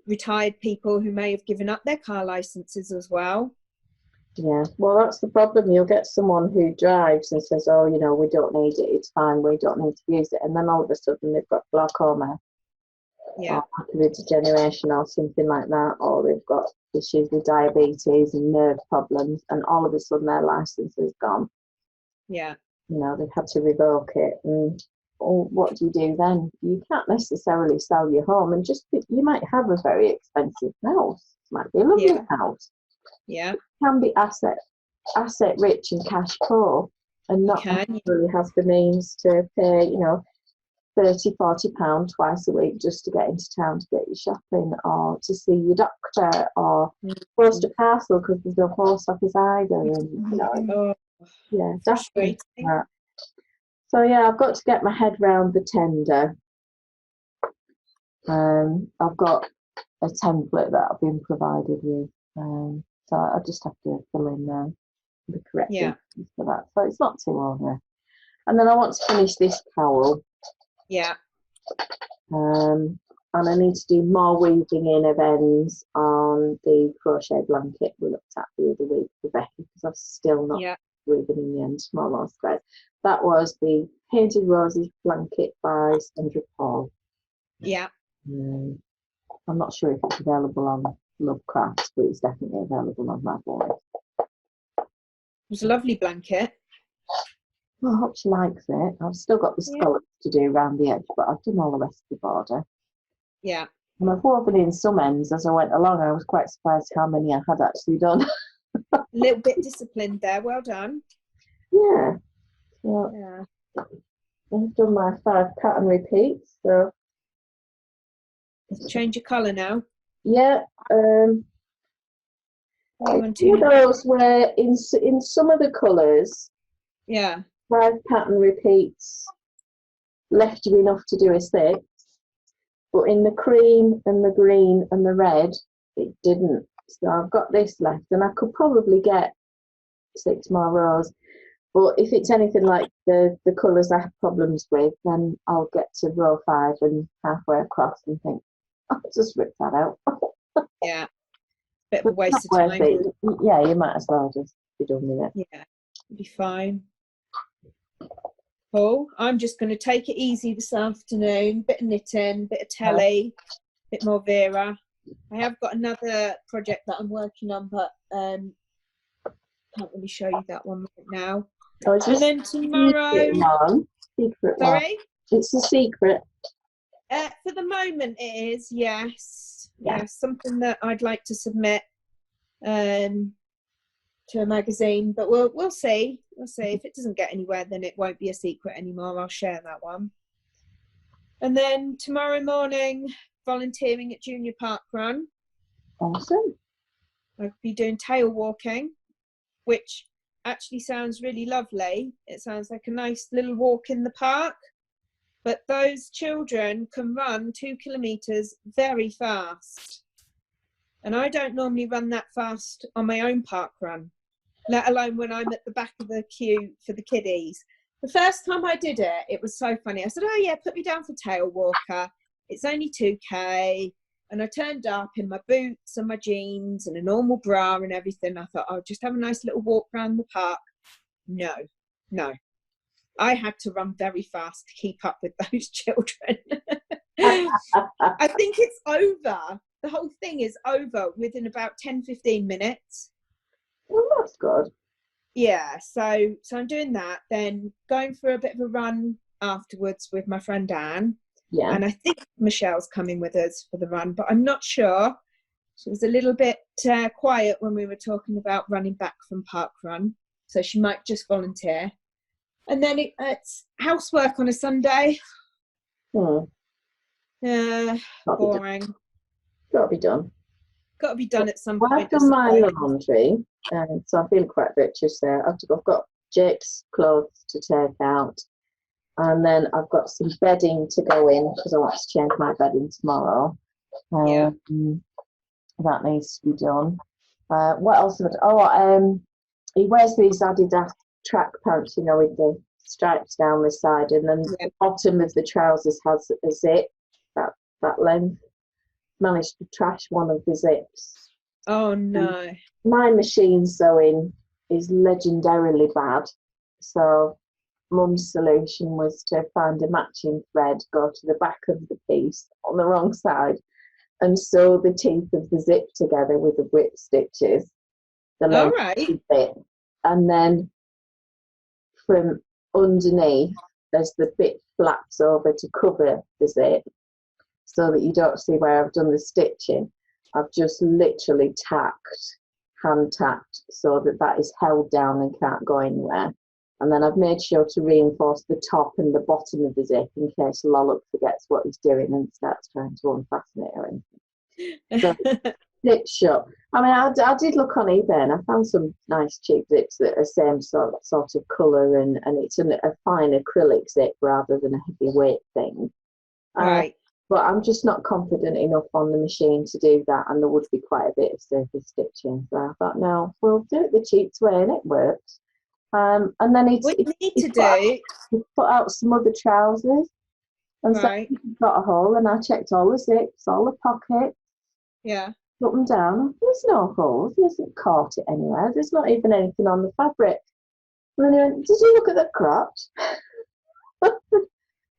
retired people who may have given up their car licenses as well. Yeah, well, that's the problem. You'll get someone who drives and says, oh, we don't need it, it's fine, we don't need to use it, and then all of a sudden they've got glaucoma, or macular degeneration or something like that, or they've got issues with diabetes and nerve problems, and all of a sudden their license is gone. Yeah. They've had to revoke it, and what do you do then? You can't necessarily sell your home, and you might have a very expensive house, it might be a lovely house. Yeah. It can be asset rich and cash poor, and not necessarily have the means to pay, £30-40 twice a week just to get into town to get your shopping, or to see your doctor, or post a parcel because there's no post office either. And that's that. So I've got to get my head round the tender. I've got a template that I've been provided with, so I just have to fill in the correct details for that. So it's not too over. And then I want to finish this cowl. Yeah. And I need to do more weaving in of ends on the crochet blanket we looked at the other week for Becky, because I've still not weaving in the end small squares. That was the Painted Roses blanket by Sandra. Yeah. I'm not sure if it's available on Lovecraft, but it's definitely available on Ravelry. It was a lovely blanket. Well, I hope she likes it. I've still got the scallops to do around the edge, but I've done all the rest of the border. Yeah. And I've woven in some ends as I went along. I was quite surprised how many I had actually done. A little bit disciplined there. Well done. Yeah. Well, I've done my 5 cut and repeats, so Change your colour now. Yeah. Those where in some of the colours, yeah, 5 pattern repeats left you enough to do a 6, but in the cream and the green and the red, it didn't. So I've got this left, and I could probably get 6 more rows. But if it's anything like the colours I have problems with, then I'll get to row 5 and halfway across and think, I'll just rip that out. Yeah. Bit of a waste of time. Yeah, you might as well just be done with it. Yeah, it'll be fine. Cool. I'm just going to take it easy this afternoon. Bit of knitting, bit of telly, bit more Vera. I have got another project that I'm working on, but can't really show you that one right now. Oh, it's and then tomorrow, secret sorry, it's a secret. For the moment, it is. Yes, yes, something that I'd like to submit to a magazine, but we'll see. We'll see. If it doesn't get anywhere, then it won't be a secret anymore. I'll share that one. And then tomorrow morning, volunteering at Junior Park Run. Awesome. I'll be doing tail walking, which actually sounds really lovely. It sounds like a nice little walk in the park, but those children can run 2 kilometres very fast. And I don't normally run that fast on my own park run, let alone when I'm at the back of the queue for the kiddies. The first time I did it, it was so funny. I said, oh yeah, put me down for tail walker. It's only 2K. And I turned up in my boots and my jeans and a normal bra and everything. I thought, I'll just have a nice little walk around the park. No. I had to run very fast to keep up with those children. I think it's over. The whole thing is over within about 10-15 minutes. Well, that's good. Yeah, so I'm doing that, then going for a bit of a run afterwards with my friend Anne. Yeah. And I think Michelle's coming with us for the run, but I'm not sure. She was a little bit quiet when we were talking about running back from Park Run, so she might just volunteer. And then it's housework on a Sunday. Boring. Got to be done. Got to be done at some point. I've done my laundry, so I'm feeling quite righteous there. I've got Jake's clothes to take out, and then I've got some bedding to go in because I want to change my bedding tomorrow. That needs to be done. What else have I done? He wears these Adidas track pants, with the stripes down the side, and then the bottom of the trousers has a zip, that length. Managed to trash one of the zips. Oh no. My machine sewing is legendarily bad, so Mum's solution was to find a matching thread, go to the back of the piece on the wrong side, and sew the teeth of the zip together with the whip stitches, the length bit, and then from underneath as the bit flaps over to cover the zip so that you don't see where I've done the stitching, I've just literally hand tacked so that is held down and can't go anywhere. And then I've made sure to reinforce the top and the bottom of the zip in case Lollop forgets what he's doing and starts trying to unfasten it or anything. So zip shut. I mean, I did look on eBay and I found some nice cheap zips that are same sort of colour and it's a fine acrylic zip rather than a heavy weight thing. Right. But I'm just not confident enough on the machine to do that, and there would be quite a bit of surface stitching. So I thought, no, we'll do it the cheap's way, and it works. And then he put out some other trousers, and so he got a hole, and I checked all the zips, all the pockets. Yeah. Put them down. There's no holes. He hasn't caught it anywhere. There's not even anything on the fabric. And then he went, did you look at the crotch?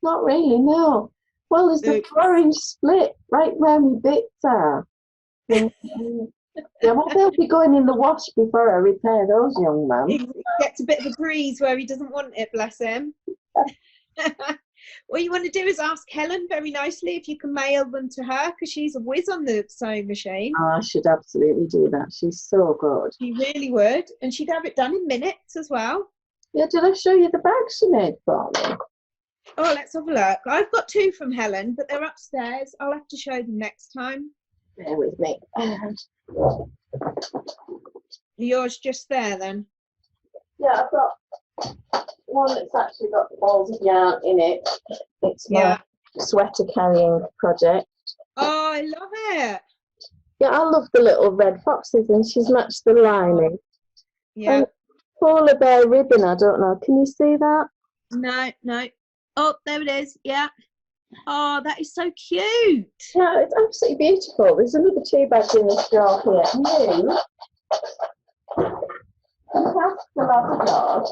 Not really, no. Well, there's the orange split right where my bits are. Yeah, well, they'll be going in the wash before I repair those, young man. He gets a bit of a breeze where he doesn't want it, bless him. What you want to do is ask Helen very nicely if you can mail them to her, because she's a whiz on the sewing machine. Oh, I should absolutely do that. She's so good. She really would. And she'd have it done in minutes as well. Yeah, did I show you the bag she made for me? Oh, let's have a look. I've got 2 from Helen, but they're upstairs. I'll have to show them next time. Bear with me. Yours just there then? Yeah, I've got one that's actually got balls of yarn in it. It's my sweater carrying project. Oh, I love it. Yeah, I love the little red foxes, and she's matched the lining. Yeah. And polar bear ribbon, I don't know. Can you see that? No. Oh, there it is. Yeah. Oh, that is so cute. Yeah, it's absolutely beautiful. There's another 2 bags in this drawer here. You have the Labrador.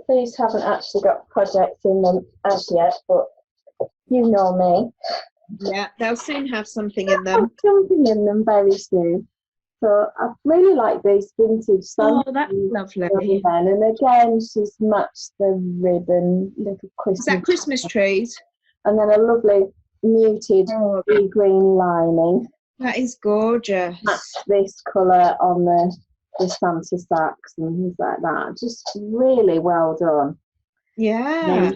These haven't actually got projects in them as yet, but you know me. Yeah, they'll soon have something in them. Something in them very soon. So I really like these vintage Sandra. Oh, that's lovely. And again, she's matched the ribbon, little Christmas. Is that Christmas trees? And then a lovely muted green lining. That is gorgeous. Match this colour on the Santa sacks and things like that. Just really well done. Yeah.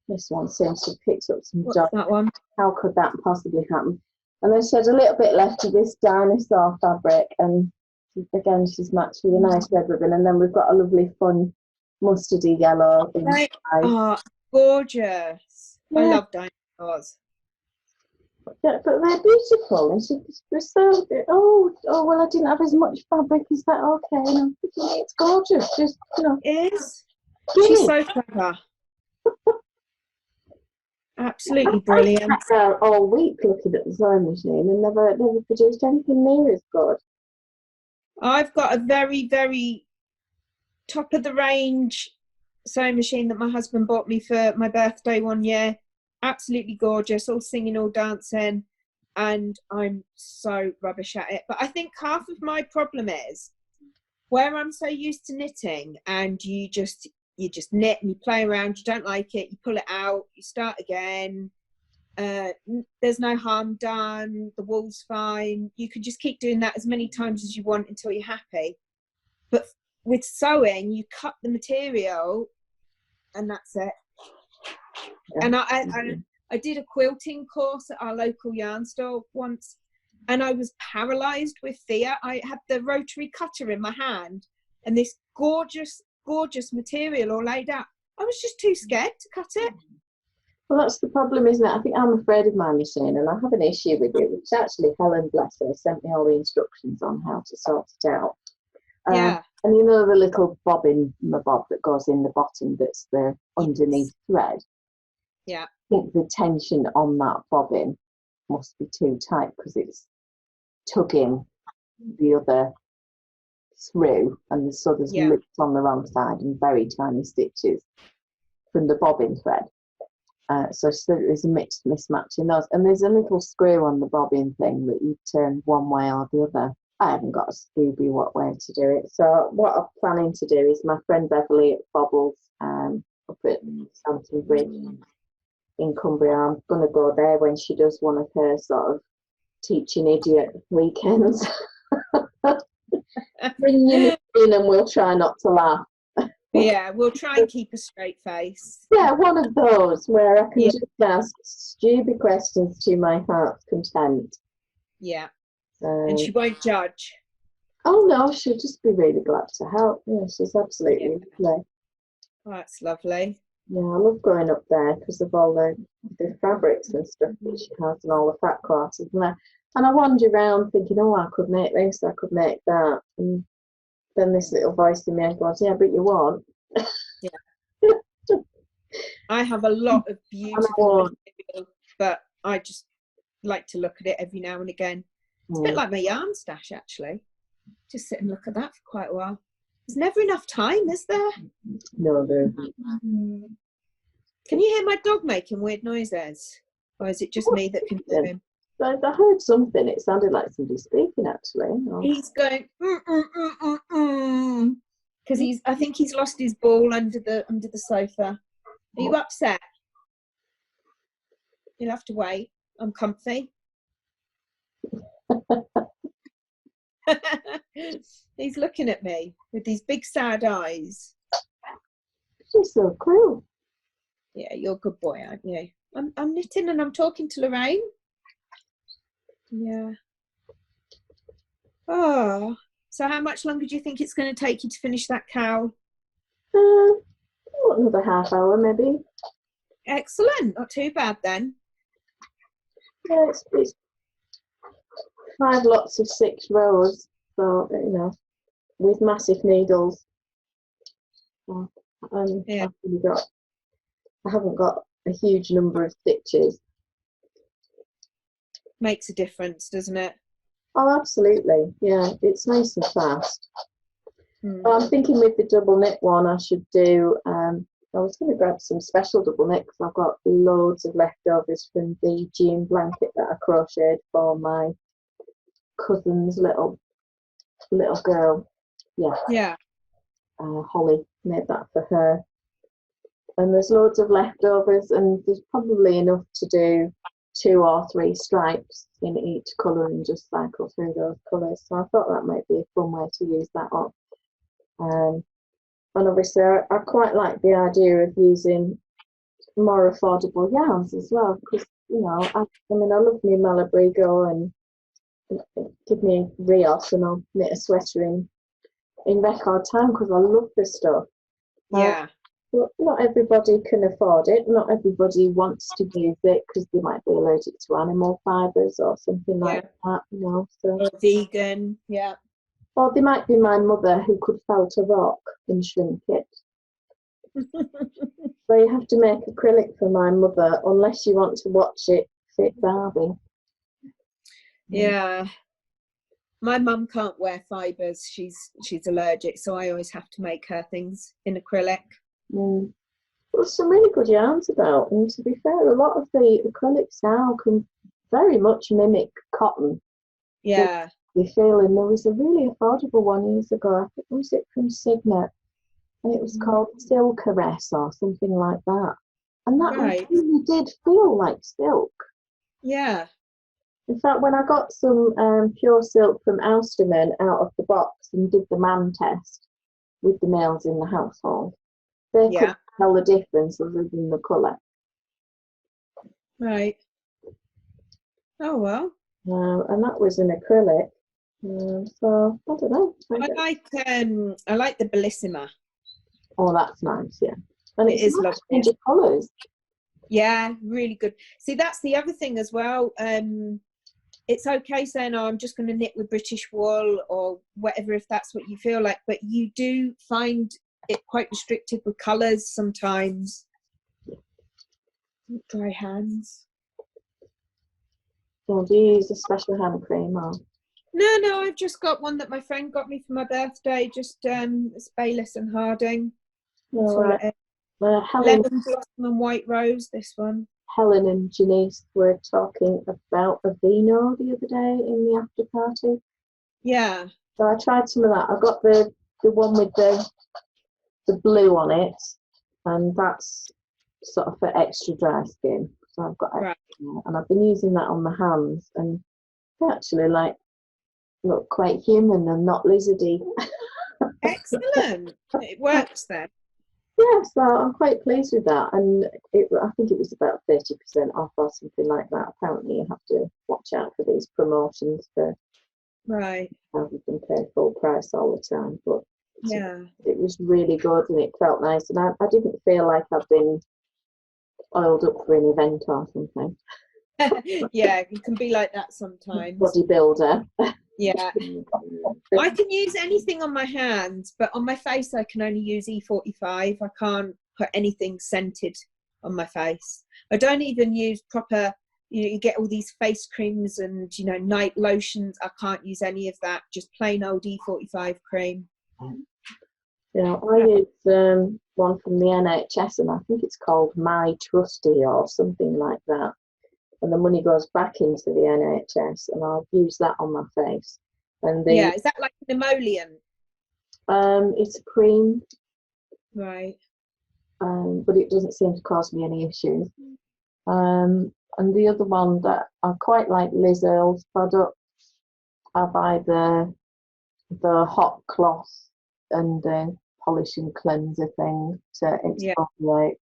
This one seems to have picked up some What's jobs. that one? How could that possibly happen? And then she had a little bit left of this dinosaur fabric, and again she's matched with a nice red ribbon. And then we've got a lovely fun mustardy yellow. Oh, gorgeous. Yeah. I love dinosaurs. Yeah, but they're beautiful, and she was so well, I didn't have as much fabric. Is that okay? And I'm thinking, it's gorgeous. Just It is. She's so clever. Absolutely brilliant. I sat there all week looking at the sewing machine and never produced anything near as good. I've got a very, very top of the range sewing machine that my husband bought me for my birthday one year. Absolutely gorgeous, all singing, all dancing, and I'm so rubbish at it. But I think half of my problem is where I'm so used to knitting, and you just knit and you play around, you don't like it, you pull it out, you start again. There's no harm done, the wool's fine. You can just keep doing that as many times as you want until you're happy. But with sewing, you cut the material and that's it. Yeah. And I did a quilting course at our local yarn store once, and I was paralysed with fear. I had the rotary cutter in my hand and this gorgeous material all laid out. I was just too scared to cut it. Well, that's the problem, isn't it? I think I'm afraid of my machine, and I have an issue with it, which actually Helen, bless her, sent me all the instructions on how to sort it out. Yeah. And you know the little bobbin, the bob that goes in the bottom, that's the underneath thread. Yeah. I think the tension on that bobbin must be too tight because it's tugging the other through, and so there's loops on the wrong side and very tiny stitches from the bobbin thread. So there's a mismatch in those, and there's a little screw on the bobbin thing that you turn one way or the other. I haven't got a Scooby what way to do it. So what I'm planning to do is my friend Beverly at Bobbles up at Stanton Bridge in Cumbria, I'm going to go there when she does one of her sort of teaching idiot weekends. Bring you in and we'll try not to laugh. Yeah, we'll try and keep a straight face. Yeah, one of those where I can just ask stupid questions to my heart's content. Yeah. And she won't judge. Oh no, she'll just be really glad to help. Yeah, she's absolutely lovely. Oh, that's lovely. Yeah, I love going up there because of all the fabrics and stuff that she has and all the fat classes. And I wander around thinking, oh, I could make this, I could make that. And then this little voice in me goes, yeah, but you won't. Yeah. I have a lot of beautiful material, but I just like to look at it every now and again. It's a bit like my yarn stash, actually. Just sit and look at that for quite a while. There's never enough time, is there? No, there. Can you hear my dog making weird noises? Or is it just me that can hear him? I heard something. It sounded like somebody speaking, actually. He's going because I think he's lost his ball under the sofa. Are you upset? You'll have to wait. I'm comfy. He's looking at me with these big sad eyes. She's so cool. Yeah, you're a good boy, aren't you? I'm knitting and I'm talking to Loraine. Yeah. Oh, so how much longer do you think it's going to take you to finish that cowl? Another half hour maybe. Excellent, not too bad then. Yeah, it's 5 lots of 6 rows, so you know, with massive needles. Yeah. I haven't got a huge number of stitches. Makes a difference, doesn't it? Oh, absolutely. Yeah, it's nice and fast. Well, I'm thinking with the double knit one, I should do. I was going to grab some special double knit because I've got loads of leftovers from the June blanket that I crocheted for my cousin's little girl. Yeah. Holly made that for her. And there's loads of leftovers, and there's probably enough to do 2 or 3 stripes in each colour and just cycle through those colours. So I thought that might be a fun way to use that up. And obviously I quite like the idea of using more affordable yarns as well, because you know, I love me Malabrigo, and give me Rios and I'll knit a sweater in record time because I love this stuff. Yeah. But not everybody can afford it. Not everybody wants to use it because they might be allergic to animal fibres or something like that, you know. So. Or vegan, yeah. Or they might be my mother who could felt a rock and shrink it. So you have to make acrylic for my mother unless you want to watch it fit Barbie. Yeah. My mum can't wear fibres. She's allergic, so I always have to make her things in acrylic. There's some really good yarns about, and to be fair, a lot of the acrylics now can very much mimic cotton. Yeah. You feel, and there was a really affordable one years ago. I think was it from Signet, and it was called Silkeress or something like that. And that really did feel like silk. Yeah. In fact, when I got some pure silk from Austerman out of the box and did the man test with the males in the household, they couldn't tell the difference other than the colour. Right. Oh well. And that was an acrylic. So I don't know. I like the Bellissima. Oh, that's nice. Yeah, and it is lovely. Change of colours. Yeah, really good. See, that's the other thing as well. It's okay saying, "Oh, I'm just going to knit with British wool or whatever," if that's what you feel like. But you do find it quite restricted with colours sometimes. Dry hands. So do you use a special hand cream or? No, I've just got one that my friend got me for my birthday. Just it's Bayliss and Harding. That's all it is. Lemon blossom and white rose. This one. Helen and Janice were talking about a Vino the other day in the after party. Yeah. So I tried some of that. I got the one with the blue on it, and that's sort of for extra dry skin. So I've got extra, and I've been using that on my hands, and they actually look quite human and not lizardy. Excellent. It works then. Yeah, so I'm quite pleased with that, and I think it was about 30% off or something like that. Apparently you have to watch out for these promotions for rather than pay full price all the time, but it was really good and it felt nice, and I didn't feel like I've been oiled up for an event or something. Yeah, it can be like that sometimes. Bodybuilder. Yeah. I can use anything on my hands, but on my face I can only use E45. I can't put anything scented on my face. I don't even use proper, you get all these face creams and, night lotions. I can't use any of that, just plain old E45 cream. Yeah, I use one from the NHS, and I think it's called My Trusty or something like that. And the money goes back into the NHS, and I'll use that on my face. And is that like an emollient? It's a cream. Right. But it doesn't seem to cause me any issues. And the other one that I quite like, Liz Earle's product. I buy the the hot cloth and the polish and cleanser thing to exfoliate.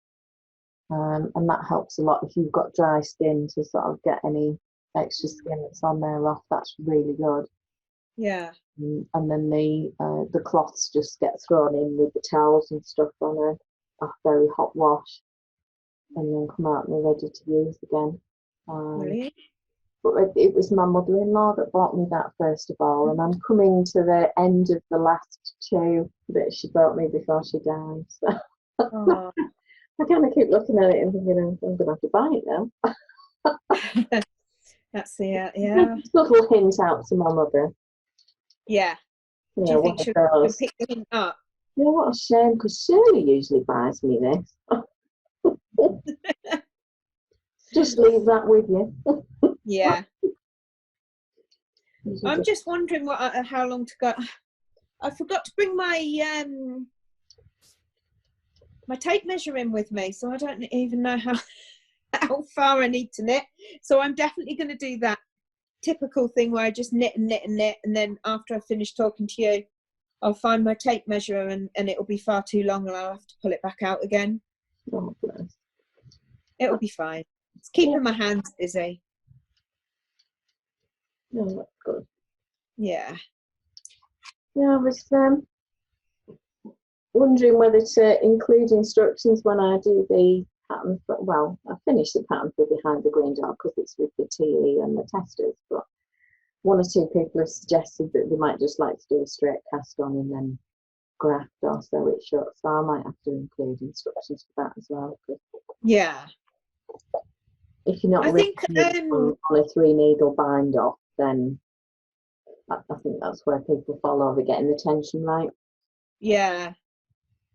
And that helps a lot if you've got dry skin to sort of get any extra skin that's on there off. That's really good. Yeah. And then the cloths just get thrown in with the towels and stuff on a very hot wash, and then come out and they're ready to use again. Really? But it was my mother-in-law that bought me that first of all, and I'm coming to the end of the last two that she bought me before she died. So Oh. I kind of keep looking at it and thinking, I'm going to have to buy it now. That's the yeah. Little hint out to my mother. Yeah. You Do know, you think she'll pick the hint up? Yeah, what a shame, because Shirley usually buys me this. Just leave that with you. Yeah. I'm just wondering how long to go. I forgot to bring my my tape measure in with me, so I don't even know how far I need to knit. So I'm definitely going to do that typical thing where I just knit and knit and knit, and then after I finish talking to you, I'll find my tape measure and it'll be far too long and I'll have to pull it back out again. Oh, bless. It'll be fine. It's keeping my hands busy. No, that's good. Yeah. Yeah, I was wondering whether to include instructions when I do the pattern. Well, I finished the pattern for Behind the Green Door because it's with the TE and the testers, but one or two people have suggested that they might just like to do a straight cast on and then graft or sew it shut, so I might have to include instructions for that as well. Yeah. If you're not on a 3-needle bind off, then I think that's where people fall over getting the tension right. Yeah.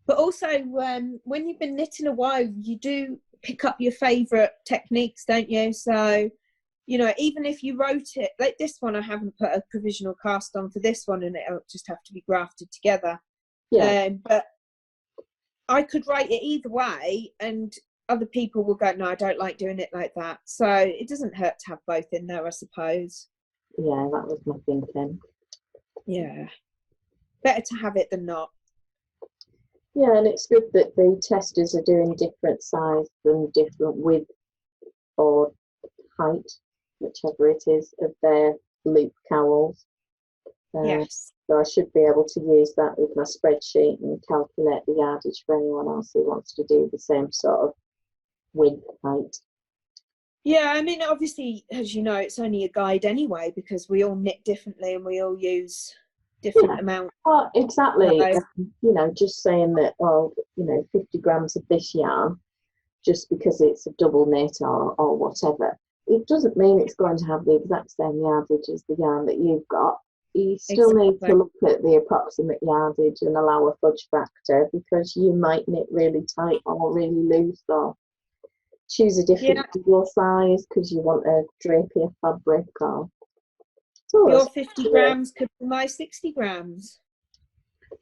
But also, when you've been knitting a while, you do pick up your favourite techniques, don't you? So, you know, even if you wrote it, like this one, I haven't put a provisional cast on for this one, and it'll just have to be grafted together. Yeah. But I could write it either way, and other people will go, no, I don't like doing it like that. So it doesn't hurt to have both in there, I suppose. Yeah, that was my thinking. Yeah. Better to have it than not. Yeah, and it's good that the testers are doing different size and different width or height, whichever it is, of their loop cowls. Yes. So I should be able to use that with my spreadsheet and calculate the yardage for anyone else who wants to do the same sort of width, height. Yeah, I mean, obviously, as you know, it's only a guide anyway, because we all knit differently and we all use different amounts. Well, exactly. You know, just saying that, 50 grams of this yarn, just because it's a double knit or whatever, it doesn't mean it's going to have the exact same yardage as the yarn that you've got. You still need to look at the approximate yardage and allow a fudge factor, because you might knit really tight or really loose, or choose a different needle size because you want a drapier fabric. Or your 50 grams could be my 60 grams.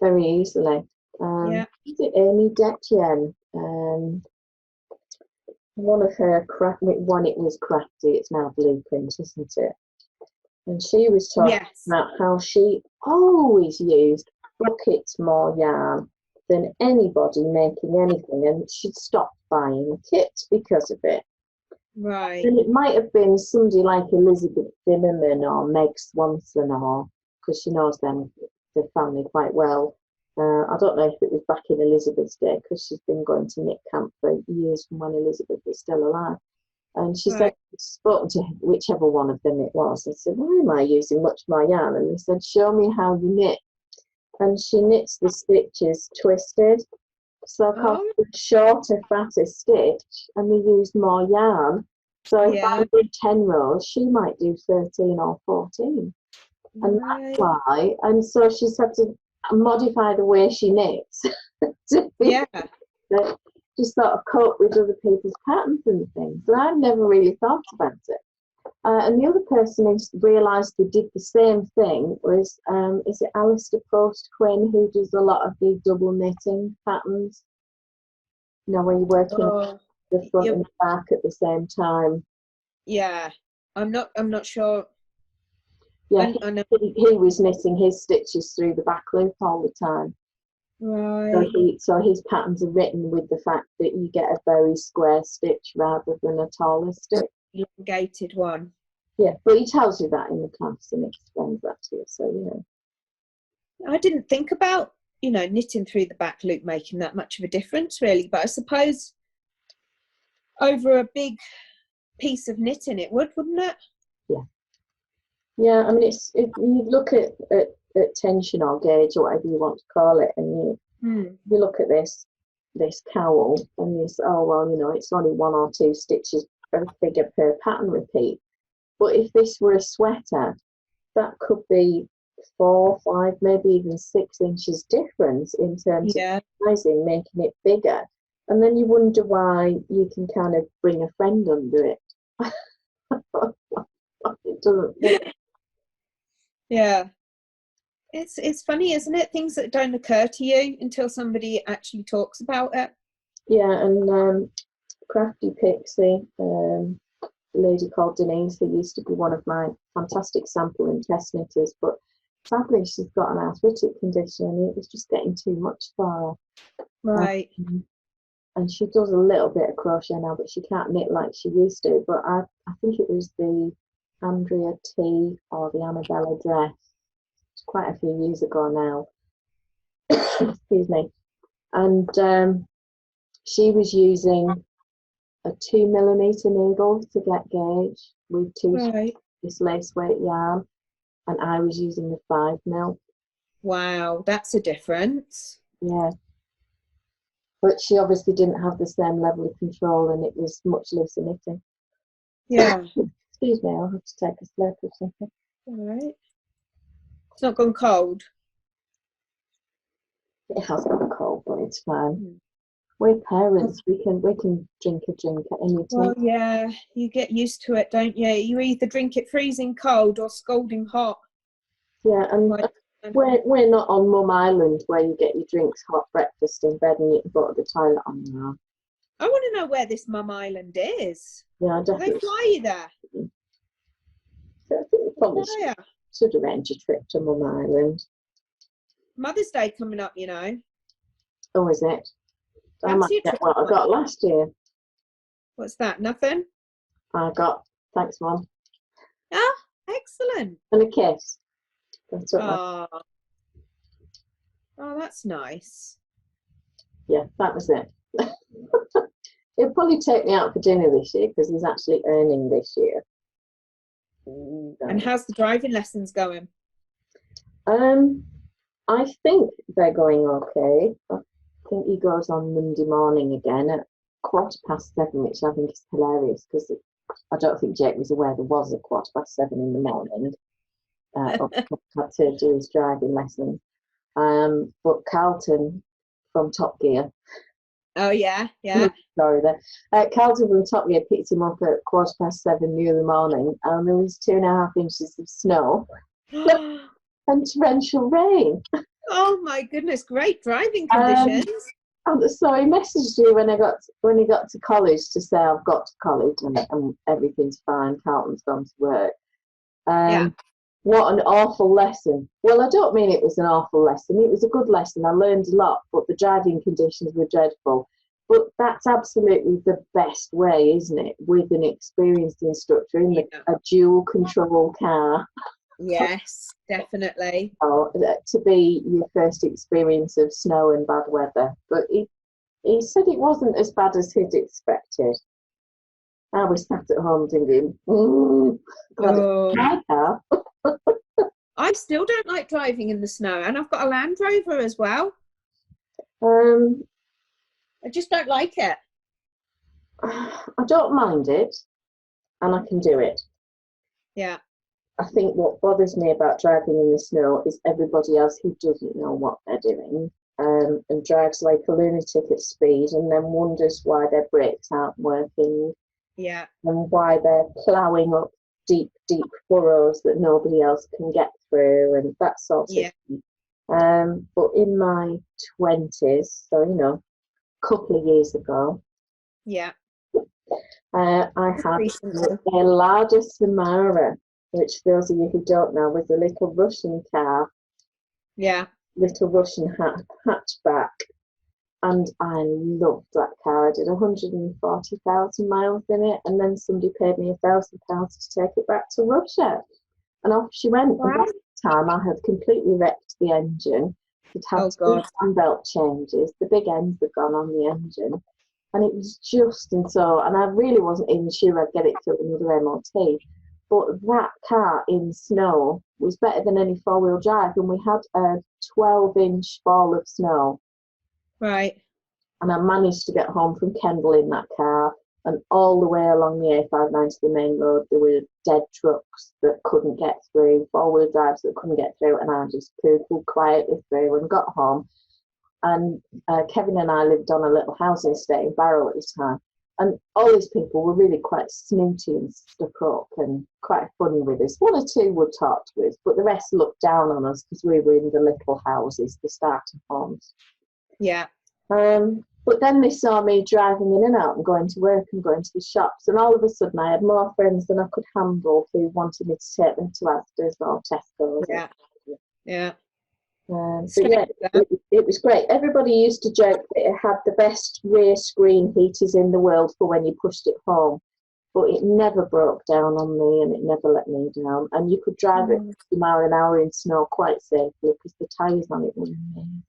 Very easily. Is it Amy Detjen? One of her one, it was crafty, it's now Blueprint, isn't it? And she was talking about how she always used buckets more yarn than anybody making anything, and she'd stopped buying kits because of it. Right. And it might have been somebody like Elizabeth Zimmerman or Meg Swanson, or because she knows them, the family quite well. I don't know if it was back in Elizabeth's day, because she's been going to knit camp for years from when Elizabeth was still alive. And she said, spoken to whichever one of them it was, and said, why am I using much more yarn? And they said, show me how you knit. And she knits the stitches twisted. So of course, a shorter, fatter stitch, and they used more yarn. So if I did 10 rows, she might do 13 or 14. And that's why. And so she's had to modify the way she knits to just sort of cope with other people's patterns and things. And I've never really thought about it. And the other person who realised they did the same thing was, is it Alistair Post-Quinn, who does a lot of the double knitting patterns? You know, where you're working the front and the back at the same time. Yeah, I'm not sure. Yeah, I know. he was knitting his stitches through the back loop all the time. Right. So his patterns are written with the fact that you get a very square stitch rather than a taller stitch. Elongated one. Yeah, but he tells you that in the class and explains that to you. So, you know. I didn't think about, you know, knitting through the back loop making that much of a difference, really. But I suppose over a big piece of knitting it would, wouldn't it? Yeah. Yeah, I mean, you look at tension or gauge or whatever you want to call it, and you look at this cowl and you say, oh, well, you know, it's only 1 or 2 stitches per figure per pattern repeat. But if this were a sweater, that could be 4, 5, maybe even 6 inches difference in terms of sizing, making it bigger. And then you wonder why you can kind of bring a friend under it. It doesn't fit. Yeah. It's funny, isn't it? Things that don't occur to you until somebody actually talks about it. Yeah, and Crafty Pixie, a lady called Denise, who used to be one of my fantastic sample and test knitters, but sadly she's got an arthritic condition and it was just getting too much for her. Right. And she does a little bit of crochet now, but she can't knit like she used to. But I think it was the Andrea T or the Annabella dress. It's quite a few years ago now. Excuse me. And she was using a 2mm needle to get gauge with this lace weight yarn, and I was using the 5mm. Wow, that's a difference. Yeah. But she obviously didn't have the same level of control and it was much looser knitting. Yeah. Excuse me, I'll have to take a slurp of something. All right. It's not gone cold. It has gone cold, but it's fine. We're parents. We can drink a drink at any time. Well, yeah, you get used to it, don't you? You either drink it freezing cold or scalding hot. Yeah, and we're not on Mum Island where you get your drinks hot, breakfast in bed, and you can go to the toilet on now. I want to know where this Mum Island is. Yeah, definitely. Do they fly you there? So I think we probably should arrange a trip to Mum Island. Mother's Day coming up, you know. Oh, is it? I might get what I got last year. What's that? Nothing? I got, thanks, Mum. Ah, excellent. And a kiss. That's what oh, that's nice. Yeah, that was it. He'll probably take me out for dinner this year because he's actually earning this year. And how's the driving lessons going? I think they're going okay. I think he goes on Monday morning again at 7:15, which I think is hilarious because I don't think Jake was aware there was a 7:15 in the morning. Had to do his driving lesson. But Carlton from Top Gear. Oh yeah. Sorry there. Carlton from Top Gear picked him up at 7:15 the other morning, and there was 2.5 inches of snow and torrential rain. Oh my goodness! Great driving conditions. And so he messaged me when he got to college to say I've got to college and everything's fine. Carlton's gone to work. What an awful lesson. Well, I don't mean it was an awful lesson. It was a good lesson. I learned a lot, but the driving conditions were dreadful. But that's absolutely the best way, isn't it? With an experienced instructor in a dual control car. Yes, definitely. To be your first experience of snow and bad weather. But he said it wasn't as bad as he'd expected. I was sat at home thinking, glad it's my car. I still don't like driving in the snow, and I've got a Land Rover as well. I just don't like it. I don't mind it, and I can do it. Yeah. I think what bothers me about driving in the snow is everybody else who doesn't know what they're doing and drives like a lunatic at speed and then wonders why their brakes aren't working. Yeah. And why they're ploughing up deep furrows that nobody else can get through and that sort of thing. But in my 20s, so, a couple of years ago, I had a Lada Samara which for those of you who don't know was a little Russian car. Yeah. Little Russian hatchback. And I loved that car. I did 140,000 miles in it, and then somebody paid me £1,000 to take it back to Russia. And off she went. Wow. And by the time I had completely wrecked the engine, it had two fan belt changes. The big ends had gone on the engine. And it was just, and I really wasn't even sure I'd get it through another MOT. But that car in snow was better than any four-wheel drive. And we had a 12-inch fall of snow. Right. And I managed to get home from Kendal in that car, and all the way along the A59 to the main road there were dead trucks that couldn't get through, four-wheel drives that couldn't get through, and I just poo-pooed quietly through and got home. And Kevin and I lived on a little housing estate in Barrow at the time, and all these people were really quite snooty and stuck up and quite funny with us. One or two would talk to us, but the rest looked down on us because we were in the little houses, the starter homes. Yeah. But then they saw me driving in and out and going to work and going to the shops, and all of a sudden I had more friends than I could handle who wanted me to take them to Asda's or Tesco's. Yeah. Yeah. But yeah, it was great. Everybody used to joke that it had the best rear screen heaters in the world for when you pushed it home, but it never broke down on me and it never let me down. And you could drive it 50 miles an hour in snow quite safely because the tyres on it were amazing.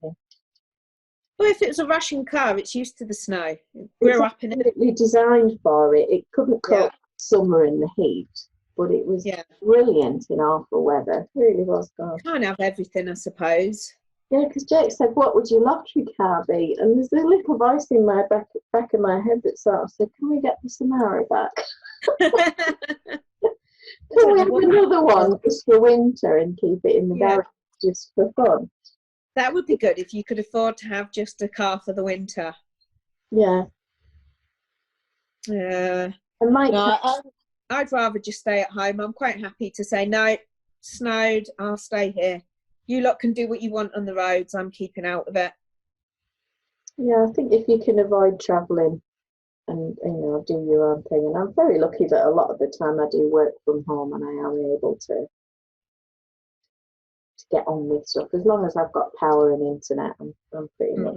Well, if it was a Russian car, it's used to the snow. It grew up in it. It's designed for it. It couldn't cope summer in the heat, but it was brilliant in awful weather. It really was good. Can't have everything, I suppose. Yeah, because Jake said, "What would your lottery car be?" And there's a little voice in my back of my head that sort of said, "Can we get the Samara back? Can we have another one just for winter and keep it in the garage just for fun?" That would be good if you could afford to have just a car for the winter. Yeah. And Mike, I'd rather just stay at home. I'm quite happy to say, no, snowed, I'll stay here. You lot can do what you want on the roads. I'm keeping out of it. Yeah, I think if you can avoid travelling and, do your own thing. And I'm very lucky that a lot of the time I do work from home and I am able to get on with stuff. As long as I've got power and internet, I'm pretty much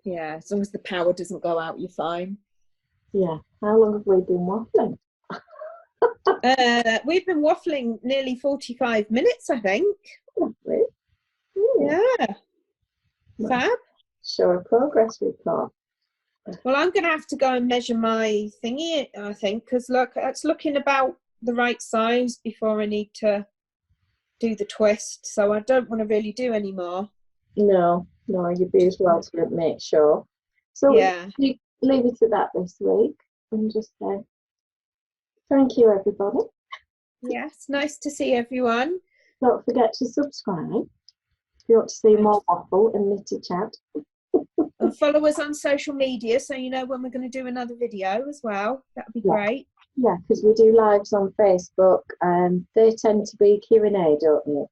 Yeah, as long as the power doesn't go out, you're fine. Yeah. How long have we been waffling? We've been waffling nearly 45 minutes, I think. Lovely. Yeah. Fab. Show a progress report. Well, I'm going to have to go and measure my thingy, I think, because look, it's looking about the right size before I need to do the twist, so I don't want to really do any more. No, you'd be as well to make sure. So you leave it at that this week and just say thank you, everybody. Yes, nice to see everyone. Don't forget to subscribe if you want to see more waffle and knitted chat. And follow us on social media so you know when we're going to do another video as well. That would be great. Yeah, because we do lives on Facebook and they tend to be Q&A, don't they?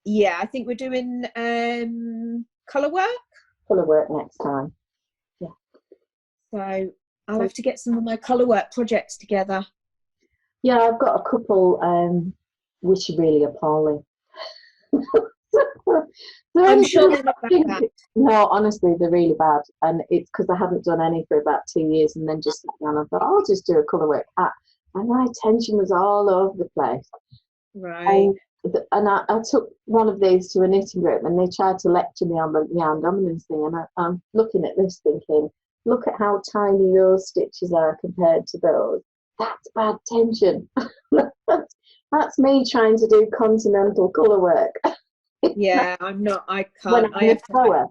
Yeah, I think we're doing colour work. Colour work next time. Yeah. So I'll have to get some of my colour work projects together. Yeah, I've got a couple which are really appalling. I'm sure they're not that bad. No, honestly, they're really bad. And it's because I hadn't done any for about 2 years and then just sat down and thought, I'll just do a colourwork hat. And my attention was all over the place. Right. And I took one of these to a knitting group and they tried to lecture me on the yarn dominance thing. And I'm looking at this thinking, look at how tiny those stitches are compared to those. That's bad tension. That's me trying to do continental colourwork. Yeah, I'm not. I can't. I have to.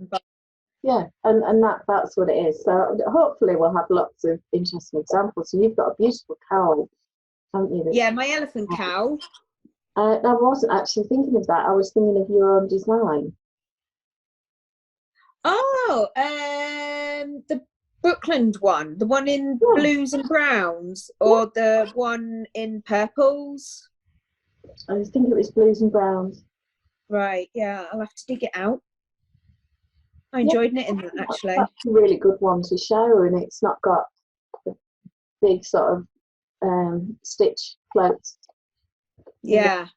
Yeah, and that's what it is. So hopefully we'll have lots of interesting examples. So you've got a beautiful cowl, haven't you? Yeah, my elephant cowl. I wasn't actually thinking of that. I was thinking of your own design. Oh, the Brookland one, the one in blues and browns, or the one in purples. I was thinking it was blues and browns. Right, yeah, I'll have to dig it out. I enjoyed knitting that, actually. That's a really good one to show, and it's not got a big sort of stitch floats. Yeah.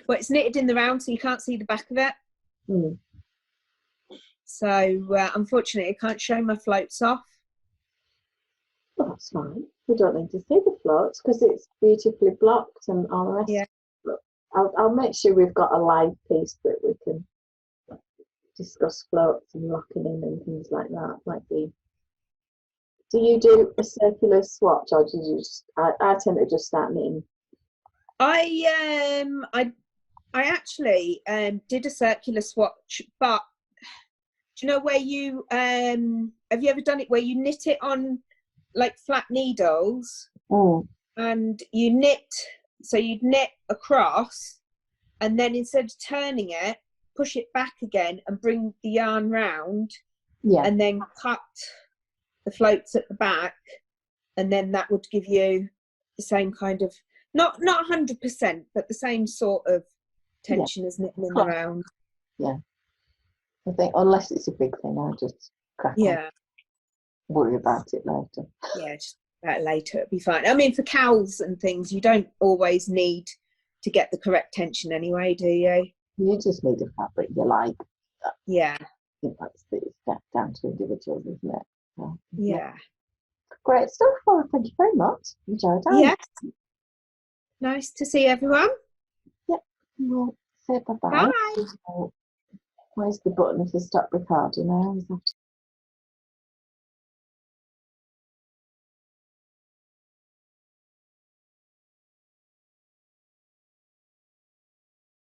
Well, it's knitted in the round, so you can't see the back of it. Mm. So unfortunately, I can't show my floats off. Well, that's fine. We don't need to see the floats because it's beautifully blocked and all the rest. Yeah. I'll make sure we've got a live piece that we can discuss floats and locking in and things like that. Might be. Do you do a circular swatch, or do you just? I tend to just start knitting. I actually did a circular swatch, but do you know where you have you ever done it where you knit it on like flat needles and you knit, so you'd knit across and then instead of turning it, push it back again and bring the yarn round, and then cut the floats at the back, and then that would give you the same kind of not 100%, but the same sort of tension as knitting in the round. Yeah, I think unless it's a big thing, I'll just crack on. Worry about it later. Yeah, just about it later, it'll be fine. I mean, for cowls and things, you don't always need to get the correct tension anyway, do you? You just need a fabric you like. Yeah. I think that's the step down to individuals, isn't it? So, yeah. Great stuff. Well, thank you very much. Enjoyed that. Yes. Nice to see everyone. Yep. We'll say bye-bye. Bye. Where's the button to stop recording? I always have to